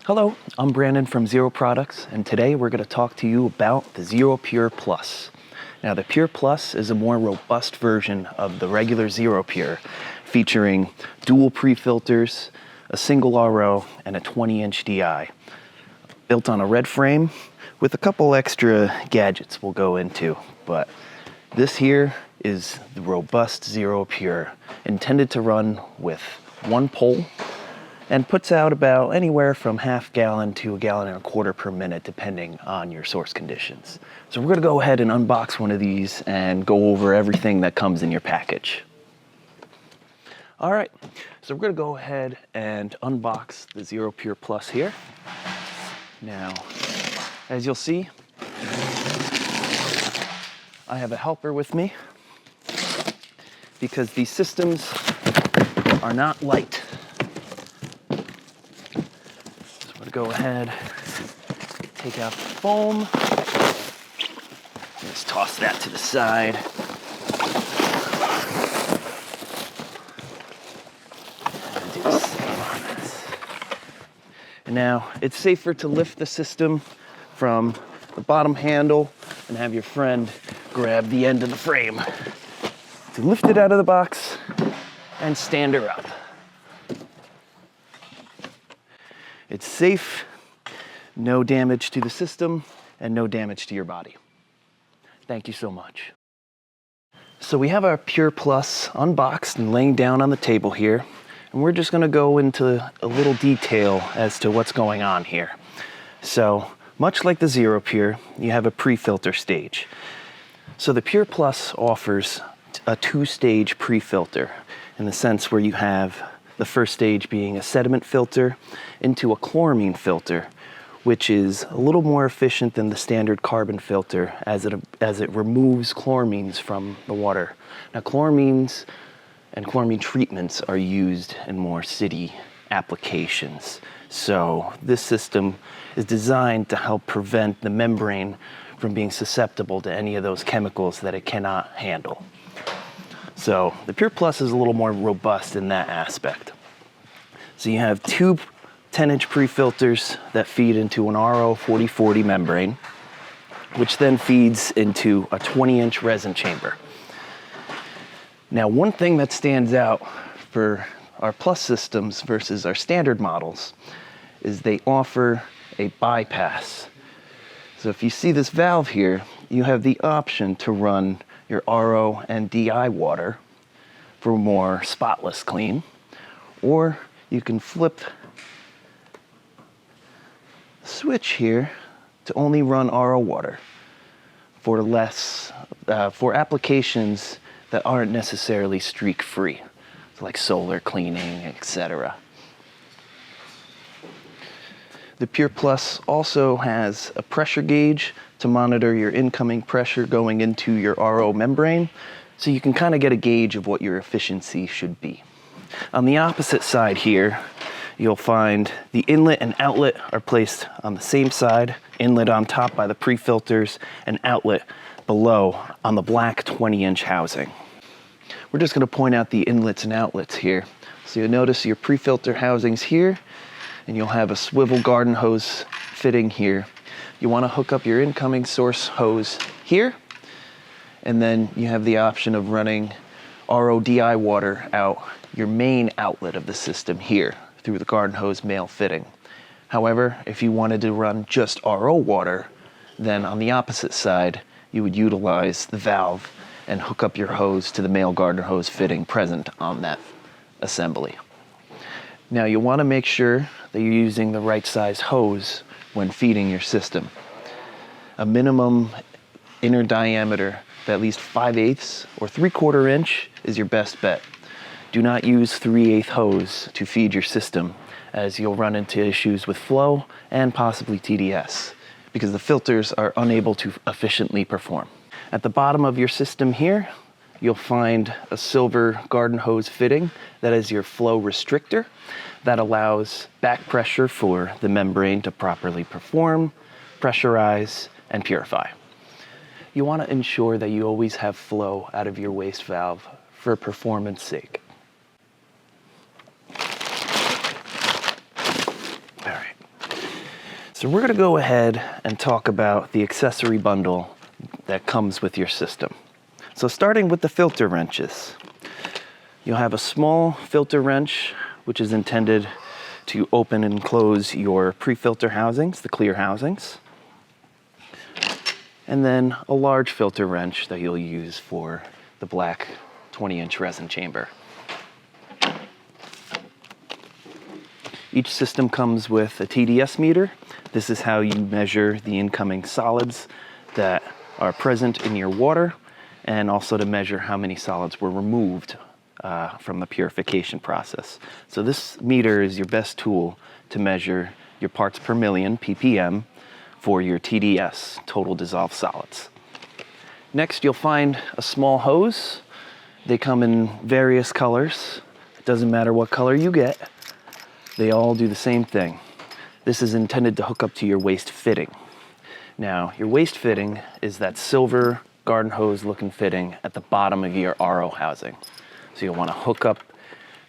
Hello, I'm Brandon from XEROProducts, and today we're going to talk to you about the XERO Pure Plus. Now, the Pure Plus is a more robust version of the regular XERO Pure, featuring dual pre-filters, a single RO, and a 20-inch DI. Built on a red frame with a couple extra gadgets we'll go into, but this here is the robust XERO Pure, intended to run with one pole, and puts out about anywhere from half gallon to 1.25 gallons per minute, depending on your source conditions. So we're gonna go ahead and unbox one of these and go over everything that comes in your package. All right, so we're gonna go ahead and unbox the XERO Pure Plus here. Now, as you'll see, I have a helper with me because these systems are not light. Go ahead, take out the foam, just toss that to the side. And do the same on this. And now it's safer to lift the system from the bottom handle and have your friend grab the end of the frame to lift it out of the box and stand her up. It's safe, no damage to the system, and no damage to your body. Thank you so much. So we have our Pure Plus unboxed and laying down on the table here, and we're just gonna go into a little detail as to what's going on here. So, much like the XERO Pure, you have a pre-filter stage. So the Pure Plus offers a two-stage pre-filter in the sense where you have the first stage being a sediment filter into a chloramine filter, which is a little more efficient than the standard carbon filter as it removes chloramines from the water. Now, chloramines and chloramine treatments are used in more city applications. So this system is designed to help prevent the membrane from being susceptible to any of those chemicals that it cannot handle. So the Pure Plus is a little more robust in that aspect. So you have two 10-inch pre-filters that feed into an RO 4040 membrane, which then feeds into a 20-inch resin chamber. Now, one thing that stands out for our Plus systems versus our standard models is they offer a bypass. So if you see this valve here, you have the option to run your RO and DI water for more spotless clean, or you can flip the switch here to only run RO water for for applications that aren't necessarily streak-free, so like solar cleaning, etc. The Pure Plus also has a pressure gauge to monitor your incoming pressure going into your RO membrane, so you can kind of get a gauge of what your efficiency should be. On the opposite side here, you'll find the inlet and outlet are placed on the same side, inlet on top by the pre-filters and outlet below on the black 20-inch housing. We're just going to point out the inlets and outlets here. So you'll notice your pre-filter housings here, and you'll have a swivel garden hose fitting here. You want to hook up your incoming source hose here, and then you have the option of running RO/DI water out your main outlet of the system here through the garden hose male fitting. However, if you wanted to run just RO water, then on the opposite side, you would utilize the valve and hook up your hose to the male garden hose fitting present on that assembly. Now, you want to make sure that you're using the right size hose when feeding your system. A minimum inner diameter of at least 5/8 or 3/4 inch is your best bet. Do not use 3/8 hose to feed your system, as you'll run into issues with flow and possibly TDS, because the filters are unable to efficiently perform. At the bottom of your system here, you'll find a silver garden hose fitting that is your flow restrictor that allows back pressure for the membrane to properly perform, pressurize, and purify. You want to ensure that you always have flow out of your waste valve for performance sake. All right. So we're going to go ahead and talk about the accessory bundle that comes with your system. So starting with the filter wrenches, you'll have a small filter wrench which is intended to open and close your pre-filter housings, the clear housings, and then a large filter wrench that you'll use for the black 20-inch resin chamber. Each system comes with a TDS meter. This is how you measure the incoming solids that are present in your water, and also to measure how many solids were removed from the purification process. So this meter is your best tool to measure your parts per million, ppm, for your TDS, total dissolved solids. Next, you'll find a small hose. They come in various colors. It doesn't matter what color you get. They all do the same thing. This is intended to hook up to your waste fitting. Now, your waste fitting is that silver garden hose looking fitting at the bottom of your RO housing. So you'll want to hook up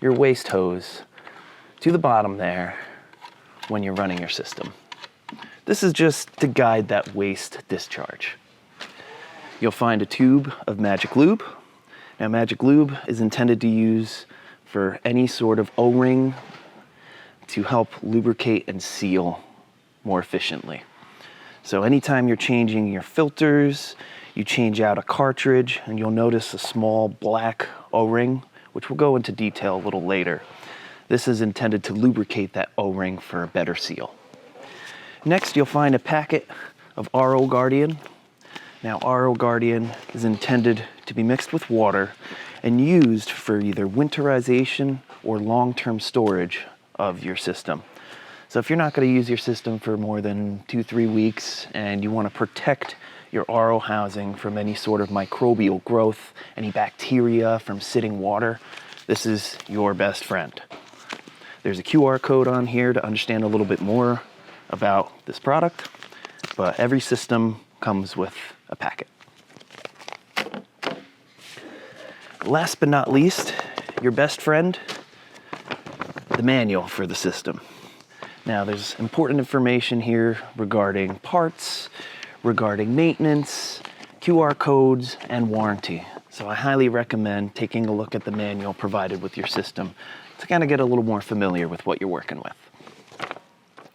your waste hose to the bottom there when you're running your system. This is just to guide that waste discharge. You'll find a tube of magic lube. Now, magic lube is intended to use for any sort of O-ring to help lubricate and seal more efficiently. So anytime you're changing your filters, you change out a cartridge, and you'll notice a small black O-ring, which we'll go into detail a little later. This is intended to lubricate that O-ring for a better seal. Next, you'll find a packet of RO Guardian. Now, RO Guardian is intended to be mixed with water and used for either winterization or long-term storage of your system. So if you're not going to use your system for more than 2-3 weeks and you want to protect your RO housing from any sort of microbial growth, any bacteria from sitting water, this is your best friend. There's a QR code on here to understand a little bit more about this product, but every system comes with a packet. Last but not least, your best friend, the manual for the system. Now, there's important information here regarding parts, regarding maintenance, QR codes, and warranty. So I highly recommend taking a look at the manual provided with your system to kind of get a little more familiar with what you're working with.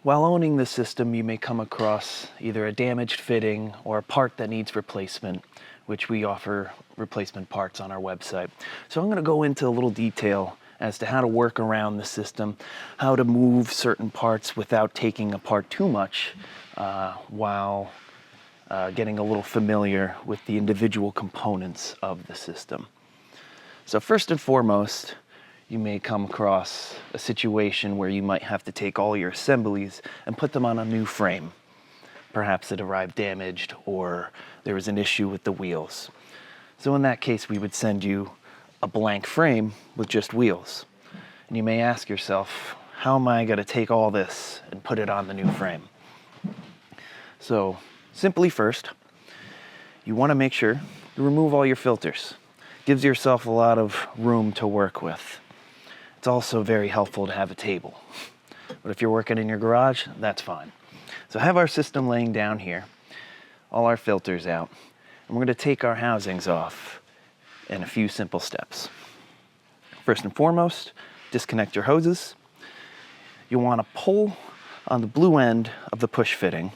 While owning the system, you may come across either a damaged fitting or a part that needs replacement, which we offer replacement parts on our website. So I'm going to go into a little detail as to how to work around the system, how to move certain parts without taking apart too much, while getting a little familiar with the individual components of the system. So first and foremost, you may come across a situation where you might have to take all your assemblies and put them on a new frame. Perhaps it arrived damaged or there was an issue with the wheels. So in that case, we would send you a blank frame with just wheels. And you may ask yourself, how am I going to take all this and put it on the new frame? So simply first, you want to make sure you remove all your filters. Gives yourself a lot of room to work with. It's also very helpful to have a table. But if you're working in your garage, that's fine. So have our system laying down here, all our filters out, and we're going to take our housings off in a few simple steps. First and foremost, disconnect your hoses. You'll want to pull on the blue end of the push fitting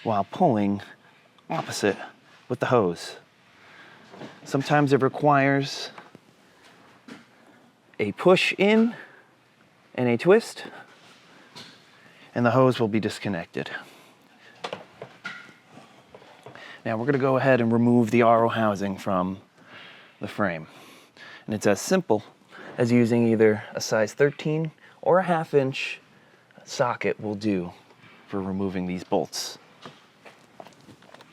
while pulling opposite with the hose. Sometimes it requires a push in and a twist, and the hose will be disconnected. Now we're going to go ahead and remove the RO housing from the frame. And it's as simple as using either a size 13 or a 1/2 inch socket will do for removing these bolts.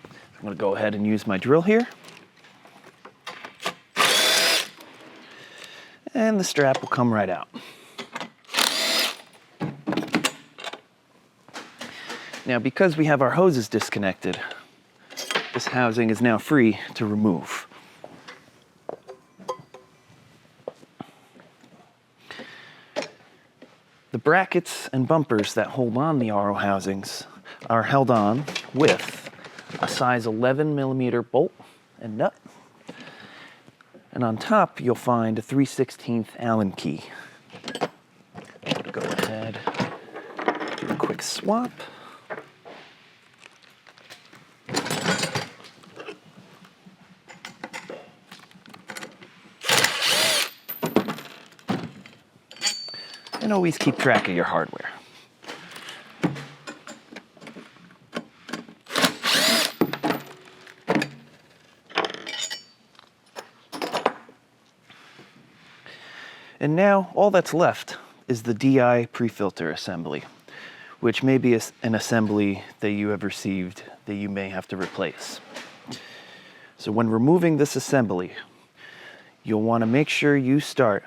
I'm going to go ahead and use my drill here. And the strap will come right out. Now, because we have our hoses disconnected, this housing is now free to remove. The brackets and bumpers that hold on the RO housings are held on with a size 11 millimeter bolt and nut. And on top, you'll find a 3/16 Allen key. Go ahead, do a quick swap. And always keep track of your hardware. And now all that's left is the DI pre-filter assembly, which may be an assembly that you have received that you may have to replace. So when removing this assembly, you'll want to make sure you start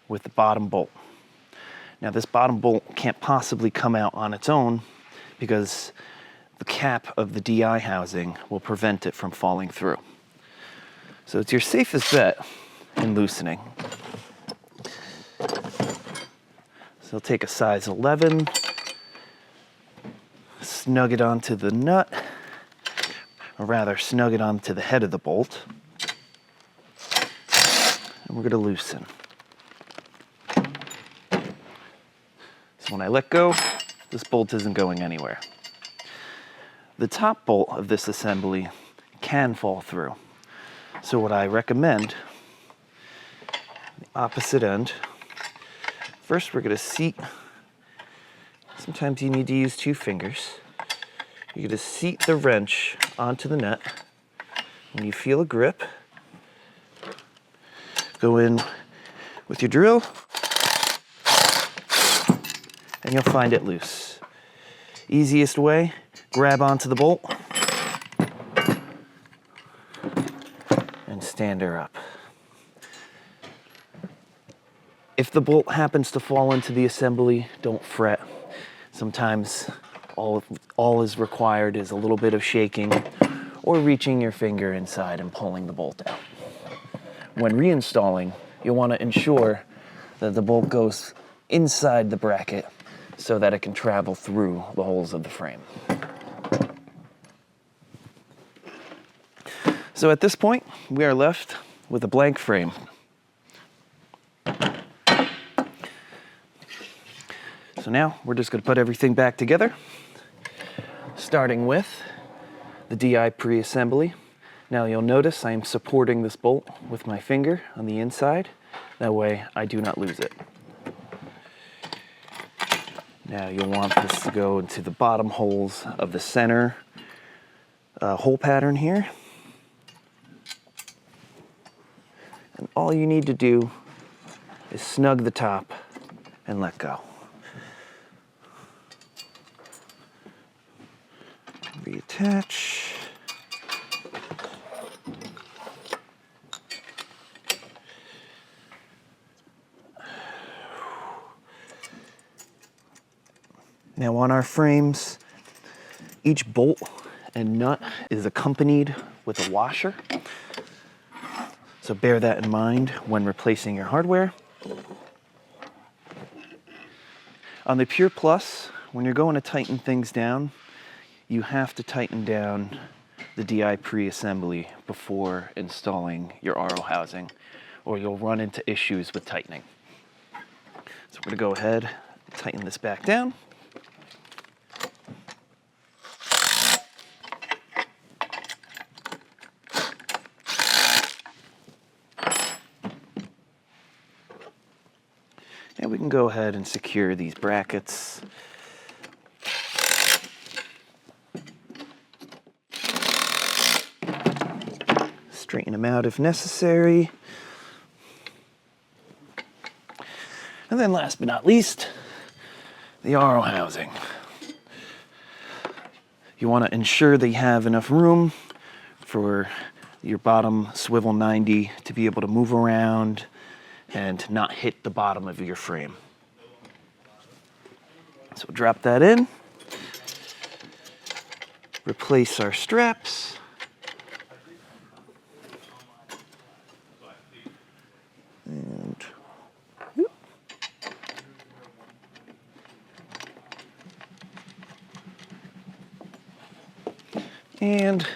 with the bottom bolt. Now this bottom bolt can't possibly come out on its own because the cap of the DI housing will prevent it from falling through. So it's your safest bet in loosening. So take a size 11, snug it onto the nut, or rather snug it onto the head of the bolt, and we're going to loosen. So when I let go, this bolt isn't going anywhere. The top bolt of this assembly can fall through. So what I recommend, the opposite end, first we're going to seat, sometimes you need to use 2 fingers. You're going to seat the wrench onto the nut. When you feel a grip, go in with your drill, and you'll find it loose. Easiest way, grab onto the bolt and stand her up. If the bolt happens to fall into the assembly, don't fret. Sometimes all is required is a little bit of shaking or reaching your finger inside and pulling the bolt out. When reinstalling, you'll want to ensure that the bolt goes inside the bracket so that it can travel through the holes of the frame. So at this point, we are left with a blank frame. So now we're just going to put everything back together, starting with the DI pre-assembly. Now you'll notice I am supporting this bolt with my finger on the inside. That way I do not lose it. Now you'll want this to go into the bottom holes of the center hole pattern here. And all you need to do is snug the top and let go. Reattach. Now on our frames, each bolt and nut is accompanied with a washer. So bear that in mind when replacing your hardware. On the Pure Plus, when you're going to tighten things down, you have to tighten down the DI pre-assembly before installing your RO housing, or you'll run into issues with tightening. So we're going to go ahead and tighten this back down. Now we can go ahead and secure these brackets. Straighten them out if necessary. And then last but not least, the RO housing. You want to ensure that you have enough room for your bottom swivel 90 to be able to move around and not hit the bottom of your frame. So drop that in. Replace our straps. And And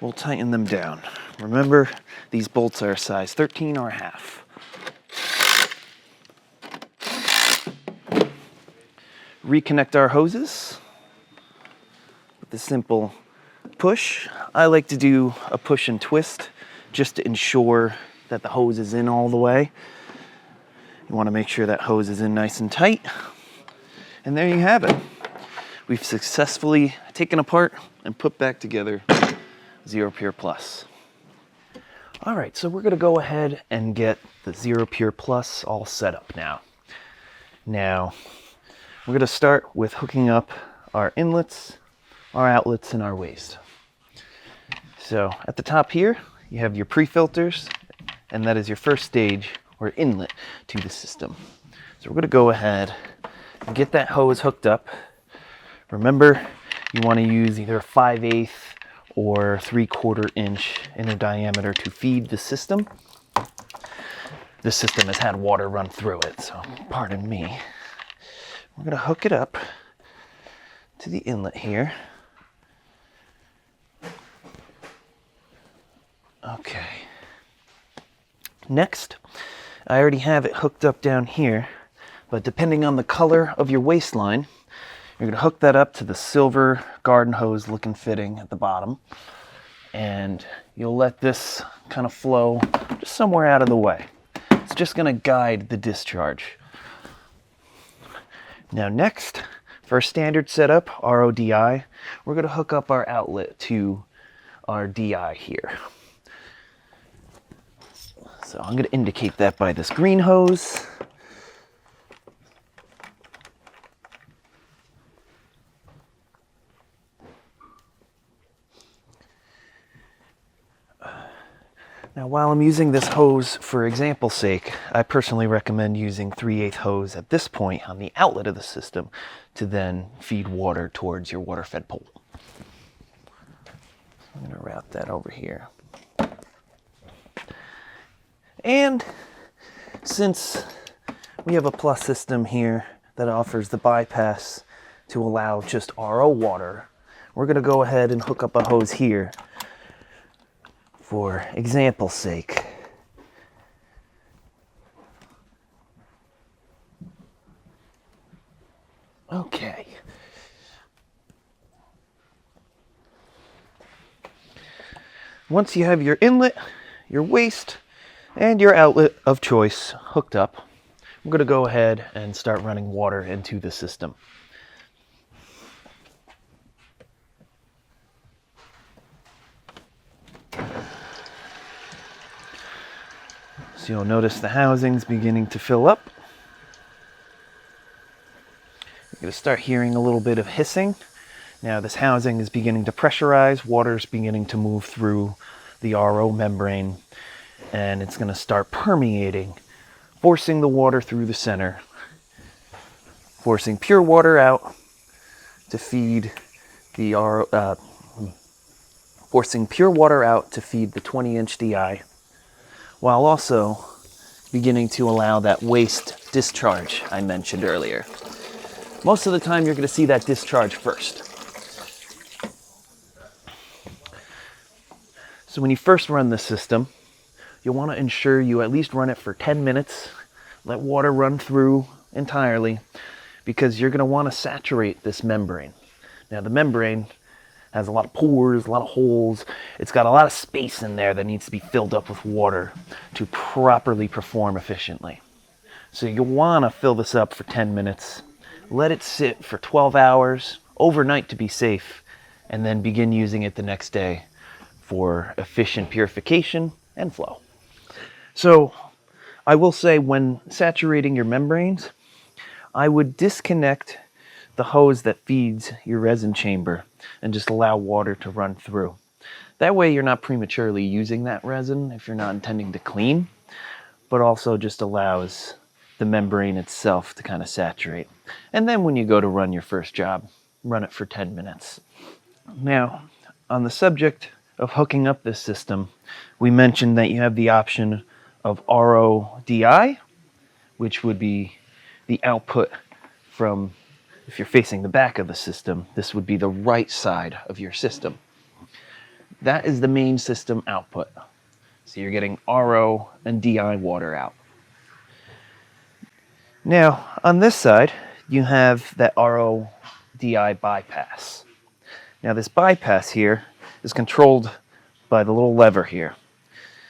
we'll tighten them down. Remember, these bolts are a size 13 or a half. Reconnect our hoses with a simple push. I like to do a push and twist just to ensure that the hose is in all the way. You want to make sure that hose is in nice and tight. And there you have it. We've successfully taken apart and put back together XERO Pure Plus. All right, so we're going to go ahead and get the XERO Pure Plus all set up now. Now, we're going to start with hooking up our inlets, our outlets, and our waste. So at the top here, you have your pre-filters, and that is your first stage or inlet to the system. So we're going to go ahead and get that hose hooked up. Remember, you want to use either a 5/8 or 3/4 inch inner diameter to feed the system. This system has had water run through it, so pardon me. We're going to hook it up to the inlet here. Okay. Next, I already have it hooked up down here, but depending on the color of your waistline, you're going to hook that up to the silver garden hose looking fitting at the bottom, and you'll let this kind of flow just somewhere out of the way. It's just going to guide the discharge. Now next, for our standard setup, RODI, we're going to hook up our outlet to our DI here. So I'm going to indicate that by this green hose. Now, while I'm using this hose for example's sake, I personally recommend using 3/8 hose at this point on the outlet of the system to then feed water towards your water-fed pole. I'm going to route that over here. And since we have a plus system here that offers the bypass to allow just RO water, we're going to go ahead and hook up a hose here for example's sake. Okay. Once you have your inlet, your waste, and your outlet of choice hooked up, we're going to go ahead and start running water into the system. So you'll notice the housing's beginning to fill up. You're going to start hearing a little bit of hissing. Now this housing is beginning to pressurize, water's beginning to move through the RO membrane, and it's going to start permeating, forcing the water through the center, forcing pure water out to feed the forcing pure water out to feed the 20-inch DI, while also beginning to allow that waste discharge I mentioned earlier. Most of the time you're going to see that discharge first. So when you first run the system, you'll want to ensure you at least run it for 10 minutes, let water run through entirely, because you're going to want to saturate this membrane. Now the membrane has a lot of pores, a lot of holes. It's got a lot of space in there that needs to be filled up with water to properly perform efficiently. So you'll want to fill this up for 10 minutes, let it sit for 12 hours, overnight to be safe, and then begin using it the next day for efficient purification and flow. So I will say, when saturating your membranes, I would disconnect the hose that feeds your resin chamber and just allow water to run through. That way you're not prematurely using that resin if you're not intending to clean, but also just allows the membrane itself to kind of saturate. And then when you go to run your first job, run it for 10 minutes. Now, on the subject of hooking up this system, we mentioned that you have the option of RODI, which would be the output from, if you're facing the back of the system, this would be the right side of your system. that is the main system output. So you're getting RO and DI water out. Now, on this side, you have that RO DI bypass. Now, this bypass here is controlled by the little lever here.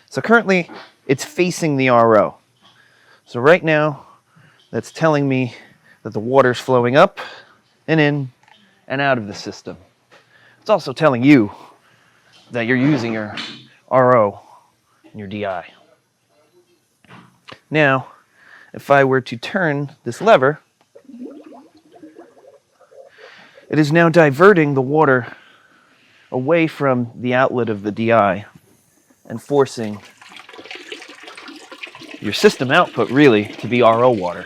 So currently, it's facing the RO. So right now, that's telling me that the water's flowing up and in and out of the system. It's also telling you that you're using your RO and your DI. Now, if I were to turn this lever, it is now diverting the water away from the outlet of the DI and forcing your system output really to be RO water.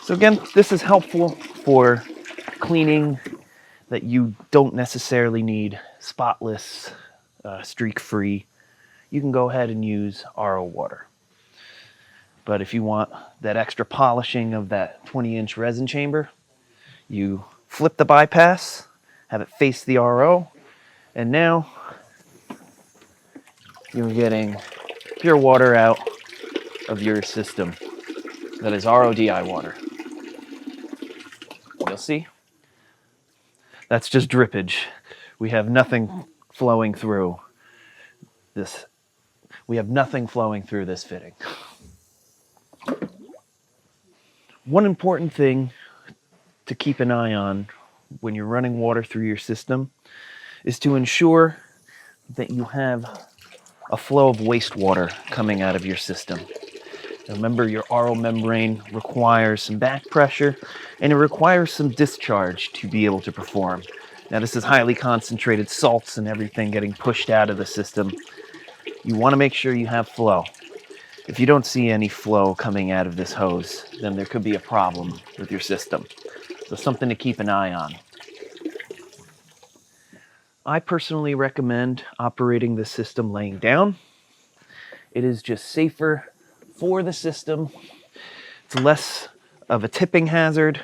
So again, this is helpful for cleaning that you don't necessarily need spotless, streak-free. You can go ahead and use RO water. But if you want that extra polishing of that 20-inch resin chamber, you flip the bypass, have it face the RO, and now you're getting pure water out of your system that is RO-DI water. You'll see, that's just drippage. We have nothing flowing through this. We have nothing flowing through this fitting. One important thing to keep an eye on when you're running water through your system is to ensure that you have a flow of wastewater coming out of your system. Remember, your RO membrane requires some back pressure and it requires some discharge to be able to perform. Now, this is highly concentrated salts and everything getting pushed out of the system. You want to make sure you have flow. If you don't see any flow coming out of this hose, then there could be a problem with your system. So something to keep an eye on. I personally recommend operating the system laying down. It is just safer for the system. It's less of a tipping hazard.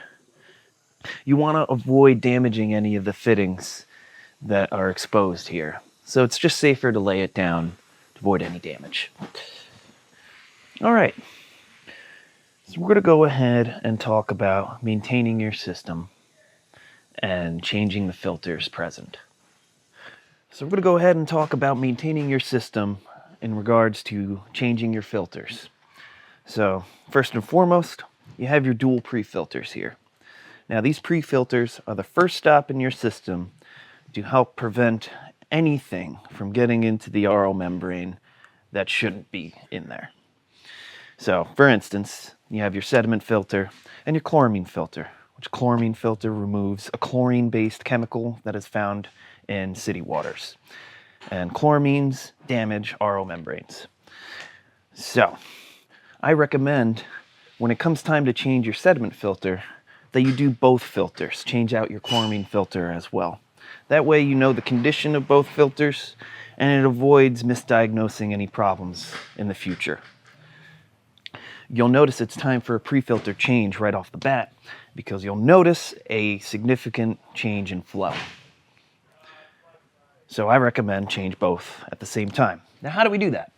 You want to avoid damaging any of the fittings that are exposed here. So it's just safer to lay it down to avoid any damage. All right, so we're going to go ahead and talk about maintaining your system and changing the filters present. So we're going to go ahead and talk about maintaining your system in regards to changing your filters. So first and foremost, you have your dual pre-filters here. Now, these pre-filters are the first stop in your system to help prevent anything from getting into the RO membrane that shouldn't be in there. So, for instance, you have your sediment filter and your chloramine filter, which chloramine filter removes a chlorine-based chemical that is found in city waters. And chloramines damage RO membranes. So, I recommend when it comes time to change your sediment filter that you do both filters. Change out your chloramine filter as well. That way you know the condition of both filters and it avoids misdiagnosing any problems in the future. You'll notice it's time for a pre-filter change right off the bat because you'll notice a significant change in flow. So I recommend change both at the same time. Now, how do we do that?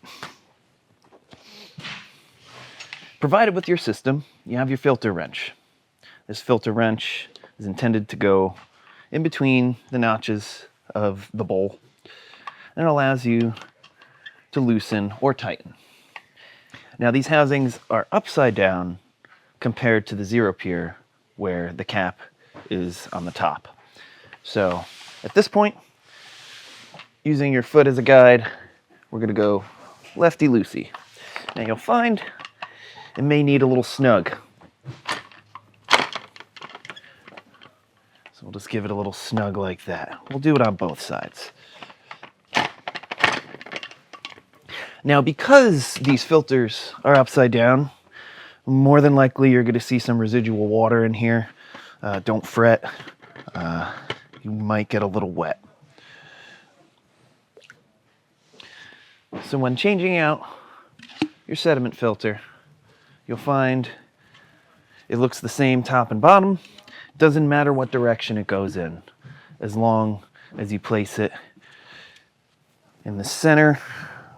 Provided with your system, you have your filter wrench. This filter wrench is intended to go in between the notches of the bowl and it allows you to loosen or tighten. Now, these housings are upside down compared to the XERO Pure, where the cap is on the top. So at this point, using your foot as a guide, we're going to go lefty-loosey. Now you'll find it may need a little snug. So we'll just give it a little snug like that. We'll do it on both sides. Now, because these filters are upside down, more than likely you're going to see some residual water in here. Don't fret. You might get a little wet. So when changing out your sediment filter, you'll find it looks the same top and bottom. Doesn't matter what direction it goes in, as long as you place it In the center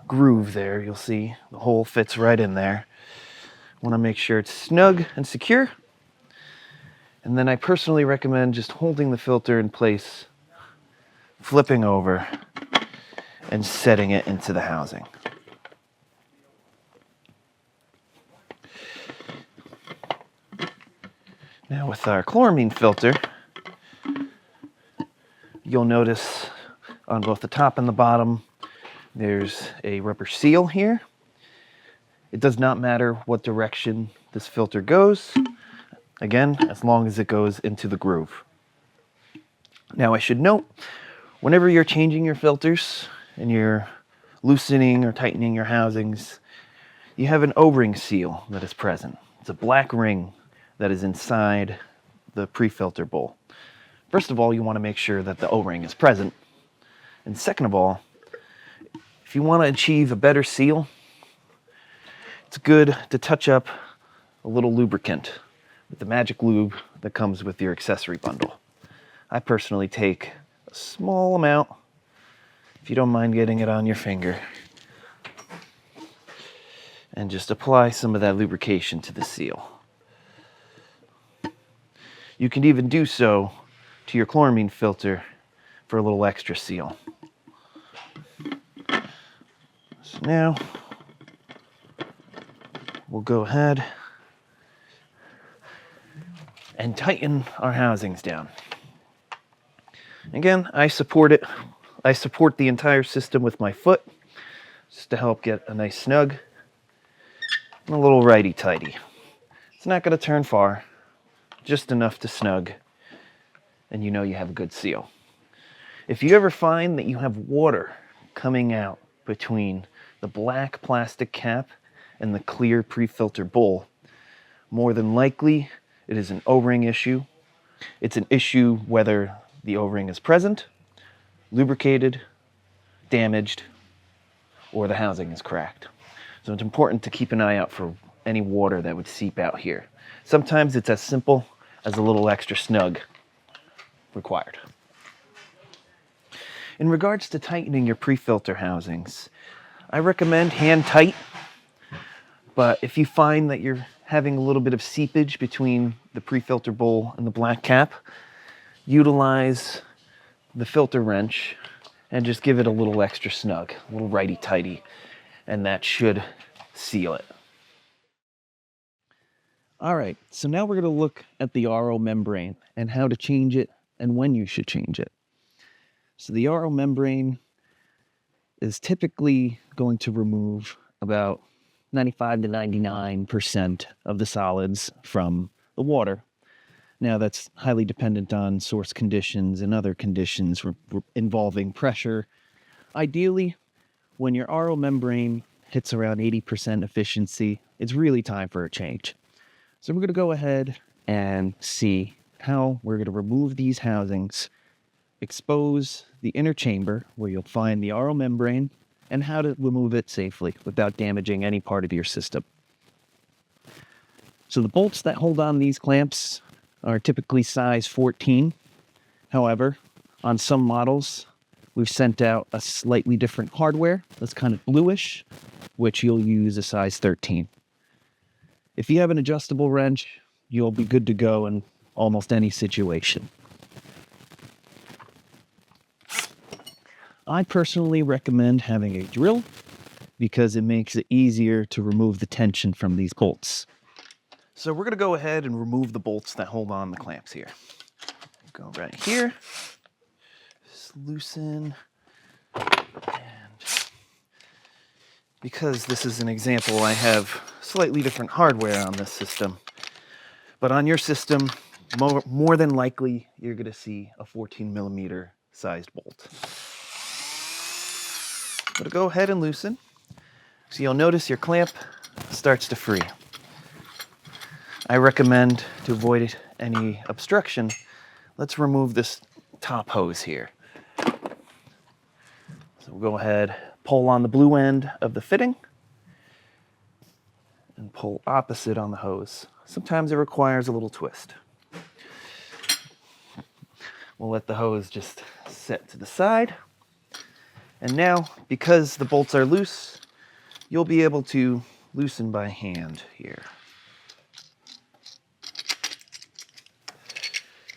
groove there, you'll see the hole fits right in there. Want to make sure it's snug and secure. And then I personally recommend just holding the filter in place, flipping over, and setting it into the housing. Now with our chloramine filter, you'll notice on both the top and the bottom, there's a rubber seal here. It does not matter what direction this filter goes, again, as long as it goes into the groove. Now I should note, whenever you're changing your filters and you're loosening or tightening your housings, you have an O-ring seal that is present. It's a black ring that is inside the pre-filter bowl. First of all, you want to make sure that the O-ring is present. And second of all, if you want to achieve a better seal, it's good to touch up a little lubricant with the magic lube that comes with your accessory bundle. I personally take a small amount, if you don't mind getting it on your finger, and just apply some of that lubrication to the seal. You can even do so to your chloramine filter for a little extra seal. So now we'll go ahead and tighten our housings down. Again, I support it. I support the entire system with my foot just to help get a nice snug and a little righty-tighty. It's not going to turn far, just enough to snug, and you know you have a good seal. If you ever find that you have water coming out between the black plastic cap and the clear pre-filter bowl, more than likely it is an O-ring issue. It's an issue whether the O-ring is present, lubricated, damaged, or the housing is cracked. So it's important to keep an eye out for any water that would seep out here. Sometimes it's as simple as a little extra snug required. In regards to tightening your pre-filter housings, I recommend hand tight, but if you find that you're having a little bit of seepage between the pre-filter bowl and the black cap, utilize the filter wrench and just give it a little extra snug, a little righty-tighty, and that should seal it. All right, so now we're going to look at the RO membrane and how to change it and when you should change it. So the RO membrane is typically going to remove about 95 to 99% of the solids from the water. Now that's highly dependent on source conditions and other conditions involving pressure. Ideally, when your RO membrane hits around 80% efficiency, it's really time for a change. So we're going to go ahead and see how we're going to remove these housings, expose the inner chamber where you'll find the RO membrane, and how to remove it safely without damaging any part of your system. So the bolts that hold on these clamps are typically size 14. However, on some models, we've sent out a slightly different hardware that's kind of bluish, which you'll use a size 13. If you have an adjustable wrench, you'll be good to go in almost any situation. I personally recommend having a drill because it makes it easier to remove the tension from these bolts. So we're going to go ahead and remove the bolts that hold on the clamps here. Go right here, just loosen, and because this is an example, I have slightly different hardware on this system, but on your system, more than likely, you're going to see a 14 millimeter sized bolt. I'm going to go ahead and loosen. So you'll notice your clamp starts to free. I recommend, to avoid any obstruction, let's remove this top hose here. So we'll go ahead, pull on the blue end of the fitting, and pull opposite on the hose. Sometimes it requires a little twist. We'll let the hose just set to the side. And now, because the bolts are loose, you'll be able to loosen by hand here.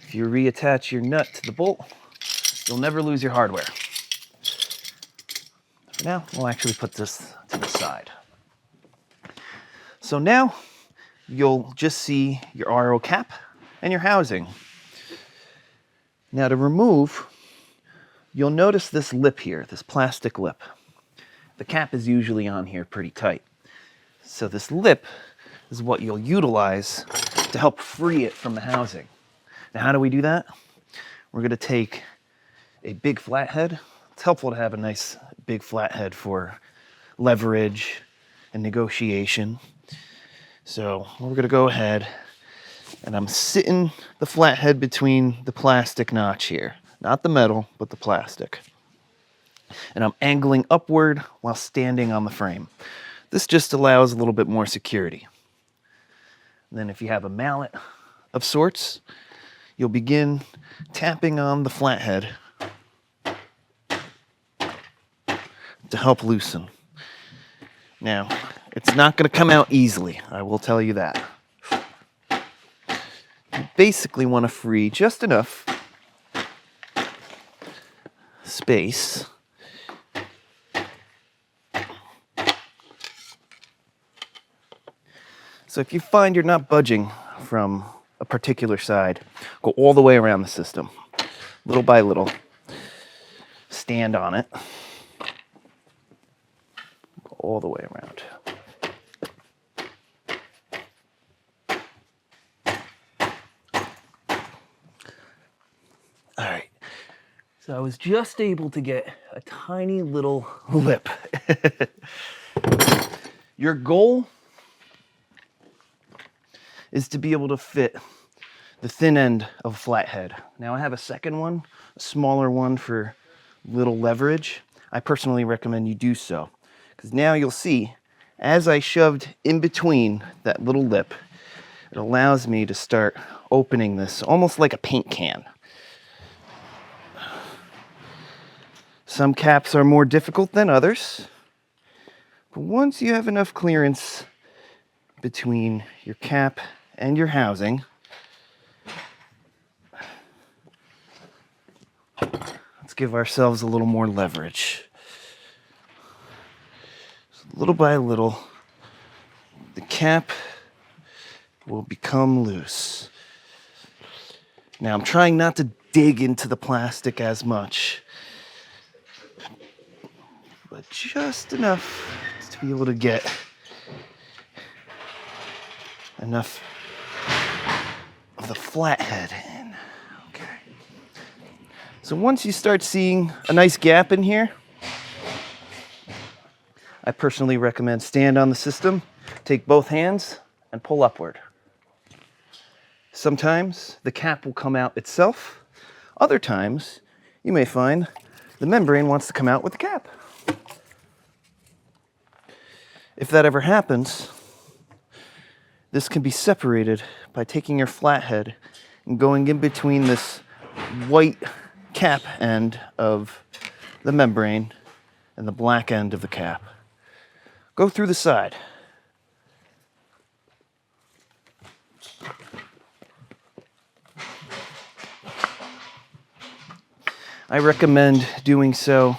If you reattach your nut to the bolt, you'll never lose your hardware. For now, we'll actually put this to the side. So now, you'll just see your RO cap and your housing. Now to remove, you'll notice this lip here, this plastic lip. The cap is usually on here pretty tight. So this lip is what you'll utilize to help free it from the housing. Now how do we do that? We're going to take a big flathead. It's helpful to have a nice big flathead for leverage and negotiation. So we're going to go ahead and I'm sitting the flathead between the plastic notch here. Not the metal, but the plastic. And I'm angling upward while standing on the frame. This just allows a little bit more security. And then if you have a mallet of sorts, you'll begin tapping on the flathead to help loosen. Now, it's not going to come out easily, I will tell you that. You basically want to free just enough space so if you find you're not budging from a particular side, go all the way around the system, little by little. Stand on it, go all the way around. All right, so I was just able to get a tiny little lip. Your goal is to be able to fit the thin end of a flathead. Now I have a second one, a smaller one for little leverage. I personally recommend you do so, because now you'll see, as I shoved in between that little lip, it allows me to start opening this almost like a paint can. Some caps are more difficult than others, but once you have enough clearance between your cap and your housing, let's give ourselves a little more leverage. So little by little, the cap will become loose. Now I'm trying not to dig into the plastic as much, but just enough to be able to get enough of the flathead in. Okay. So once you start seeing a nice gap in here, I personally recommend stand on the system, take both hands, and pull upward. Sometimes the cap will come out itself. Other times, you may find the membrane wants to come out with the cap. If that ever happens, this can be separated by taking your flathead and going in between this white cap end of the membrane and the black end of the cap. Go through the side. I recommend doing so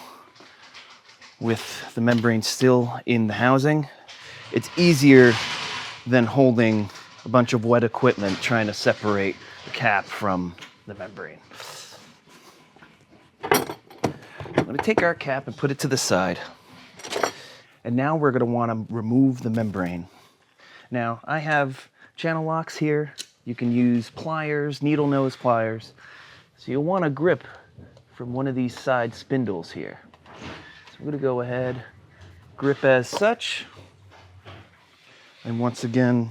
with the membrane still in the housing. It's easier than holding a bunch of wet equipment trying to separate the cap from the membrane. I'm going to take our cap and put it to the side. And now we're going to want to remove the membrane. Now, I have channel locks here. You can use pliers, needle nose pliers. So you'll want to grip from one of these side spindles here. So I'm going to go ahead, grip as such. And once again,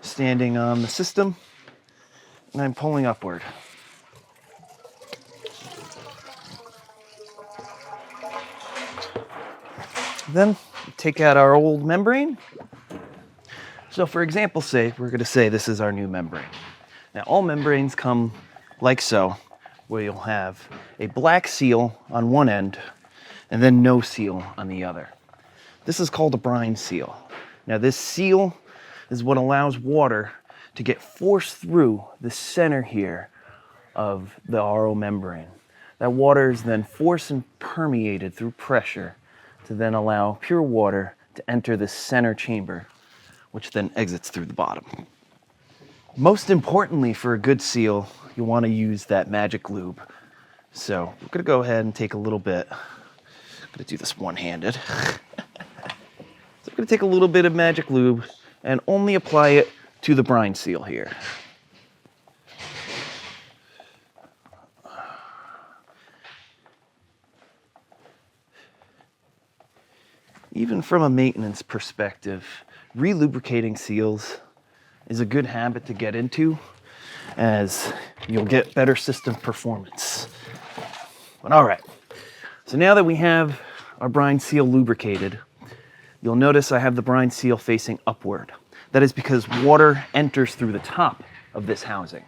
standing on the system, and I'm pulling upward. Then take out our old membrane. So for example's sake, we're going to say this is our new membrane. Now all membranes come like so, where you'll have a black seal on one end and then no seal on the other. This is called a brine seal. Now this seal is what allows water to get forced through the center here of the RO membrane. That water is then forced and permeated through pressure to then allow pure water to enter the center chamber, which then exits through the bottom. Most importantly, for a good seal, you want to use that magic lube. So we're going to go ahead and take a little bit. I'm going to do this one-handed. So I'm going to take a little bit of magic lube and only apply it to the brine seal here. Even from a maintenance perspective, relubricating seals is a good habit to get into, as you'll get better system performance. But all right, so now that we have our brine seal lubricated, you'll notice I have the brine seal facing upward. That is because water enters through the top of this housing.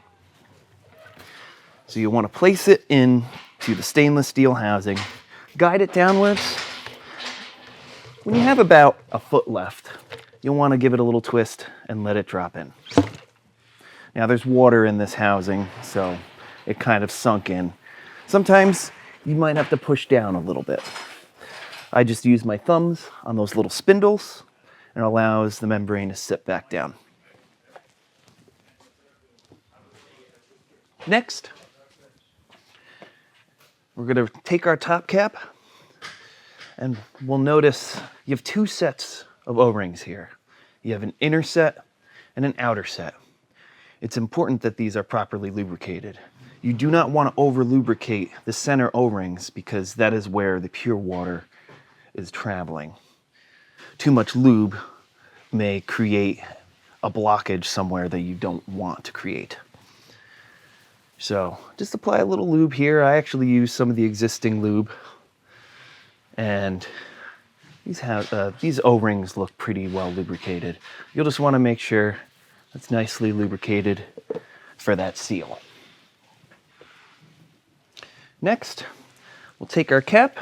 So you want to place it into the stainless steel housing, guide it downwards. When you have about a foot left, you'll want to give it a little twist and let it drop in. Now there's water in this housing, so it kind of sunk in. Sometimes you might have to push down a little bit. I just use my thumbs on those little spindles, and it allows the membrane to sit back down. Next, we're going to take our top cap, and we'll notice you have two sets of O-rings here. You have an inner set and an outer set. It's important that these are properly lubricated. You do not want to over lubricate the center O-rings because that is where the pure water is traveling. Too much lube may create a blockage somewhere that you don't want to create. So just apply a little lube here. I actually use some of the existing lube, and these O-rings look pretty well lubricated. You'll just want to make sure it's nicely lubricated for that seal. Next, we'll take our cap,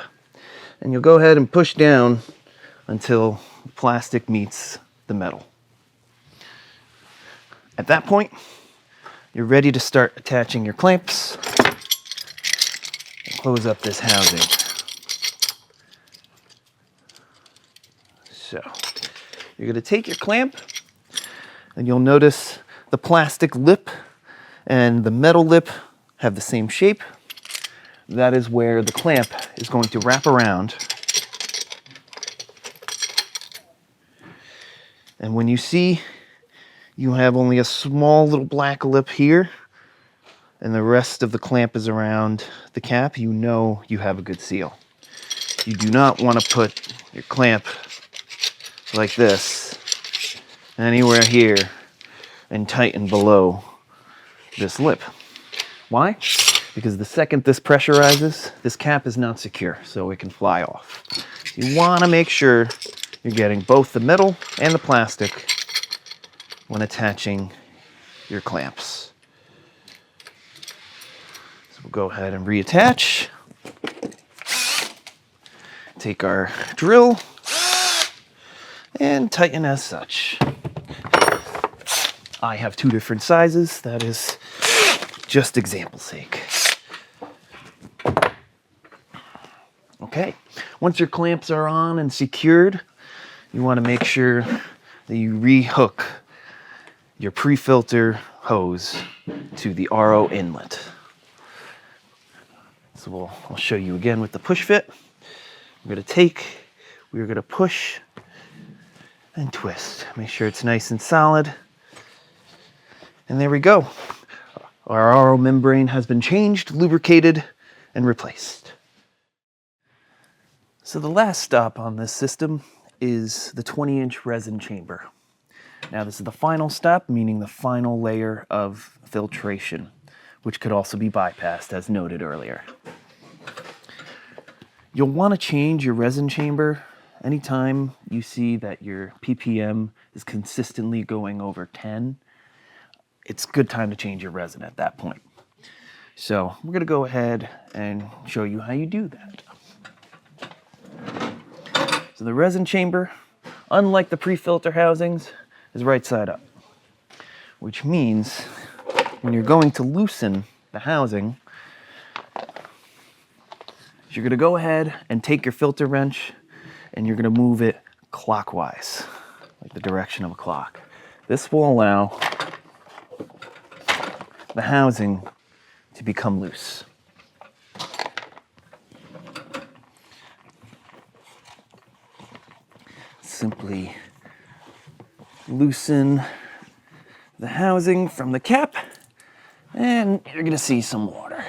and you'll go ahead and push down until the plastic meets the metal. At that point, you're ready to start attaching your clamps and close up this housing. So you're going to take your clamp, and you'll notice the plastic lip and the metal lip have the same shape. That is where the clamp is going to wrap around. And when you see you have only a small little black lip here, and the rest of the clamp is around the cap, you know you have a good seal. You do not want to put your clamp like this anywhere here and tighten below this lip. Why? Because the second this pressurizes, this cap is not secure, so it can fly off. You want to make sure you're getting both the metal and the plastic when attaching your clamps. So we'll go ahead and reattach. Take our drill and tighten as such. I have two different sizes. That is just example's sake. Okay, once your clamps are on and secured, you want to make sure that you re-hook your pre-filter hose to the RO inlet. So I'll show you again with the push fit. We're going to push and twist. Make sure it's nice and solid. And there we go. Our RO membrane has been changed, lubricated, and replaced. So the last stop on this system is the 20-inch resin chamber. Now this is the final stop, meaning the final layer of filtration, which could also be bypassed as noted earlier. You'll want to change your resin chamber anytime you see that your ppm is consistently going over 10. It's a good time to change your resin at that point. So we're going to go ahead and show you how you do that. So the resin chamber, unlike the pre-filter housings, is right side up, which means when you're going to loosen the housing, you're going to go ahead and take your filter wrench and you're going to move it clockwise, like the direction of a clock. This will allow the housing to become loose. Simply loosen the housing from the cap, and you're going to see some water.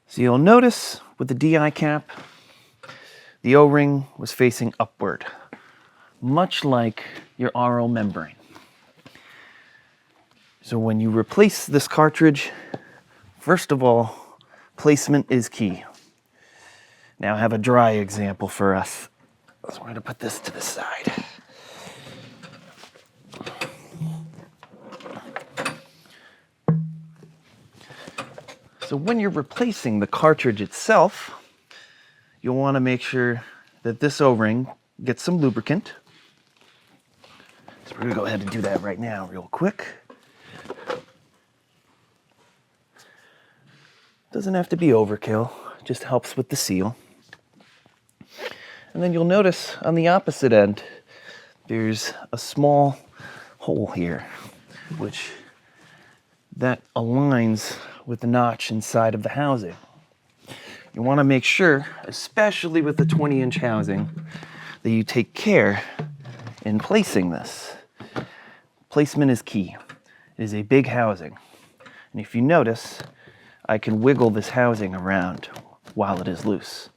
So you'll notice with the DI cap, the O-ring was facing upward, much like your RO membrane. So when you replace this cartridge, first of all, placement is key. Now I have a dry example for us. So we're going to put this to the side. So when you're replacing the cartridge itself, you'll want to make sure that this O-ring gets some lubricant. So we're going to go ahead and do that right now real quick. Doesn't have to be overkill, just helps with the seal. And then you'll notice on the opposite end, there's a small hole here, which that aligns with the notch inside of the housing. You want to make sure, especially with the 20-inch housing, that you take care in placing this. Placement is key. It is a big housing. And if you notice, I can wiggle this housing around while it is loose.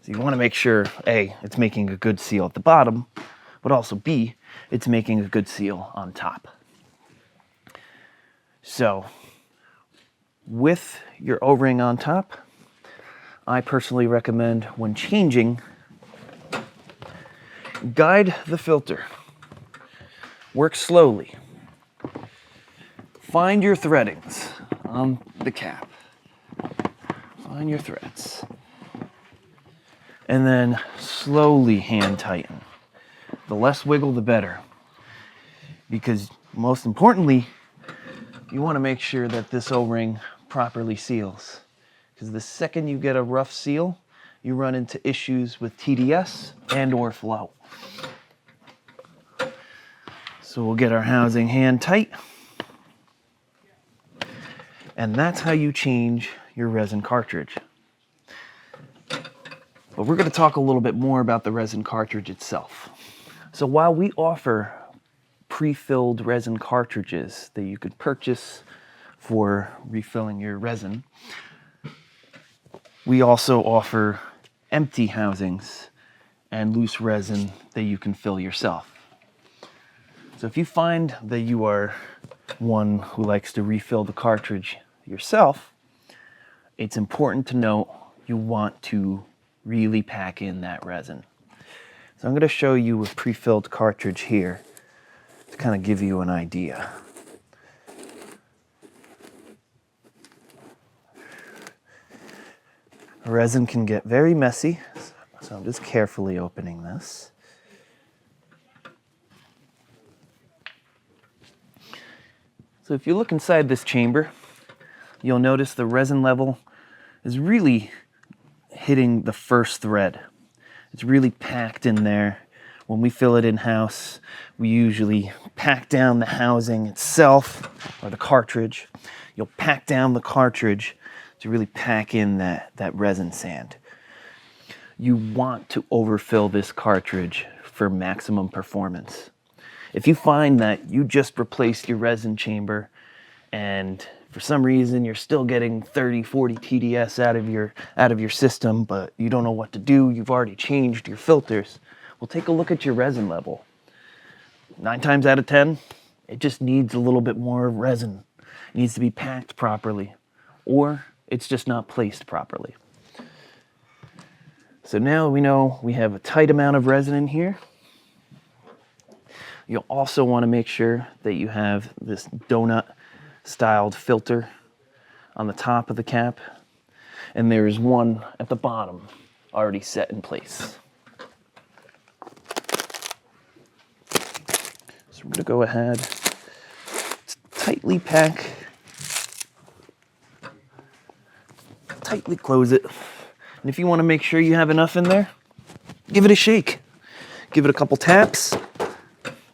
So you want to make sure, A, it's making a good seal at the bottom, but also B, it's making a good seal on top. So with your O-ring on top, I personally recommend when changing, guide the filter. Work slowly. Find your threadings on the cap. Find your threads. And then slowly hand tighten. The less wiggle, the better. Because most importantly, you want to make sure that this O-ring properly seals. Because the second you get a rough seal, you run into issues with TDS and or flow. So we'll get our housing hand tight. And that's how you change your resin cartridge. But we're going to talk a little bit more about the resin cartridge itself. So while we offer pre-filled resin cartridges that you could purchase for refilling your resin, we also offer empty housings and loose resin that you can fill yourself. So if you find that you are one who likes to refill the cartridge yourself, it's important to note you want to really pack in that resin. So I'm going to show you a pre-filled cartridge here to kind of give you an idea. Resin can get very messy, so I'm just carefully opening this. So if you look inside this chamber, you'll notice the resin level is really hitting the first thread. It's really packed in there. When we fill it in-house, we usually pack down the housing itself, or the cartridge. You'll pack down the cartridge to really pack in that resin sand. You want to overfill this cartridge for maximum performance. If you find that you just replaced your resin chamber and for some reason you're still getting 30, 40 TDS out of your system, but you don't know what to do, you've already changed your filters, well, take a look at your resin level. 9 times out of 10, it just needs a little bit more resin. It needs to be packed properly, or it's just not placed properly. So now we know we have a tight amount of resin in here. You'll also want to make sure that you have this donut styled filter on the top of the cap. and there is one at the bottom already set in place. So we're going to go ahead, tightly pack, tightly close it. And if you want to make sure you have enough in there, give it a shake. Give it a couple taps.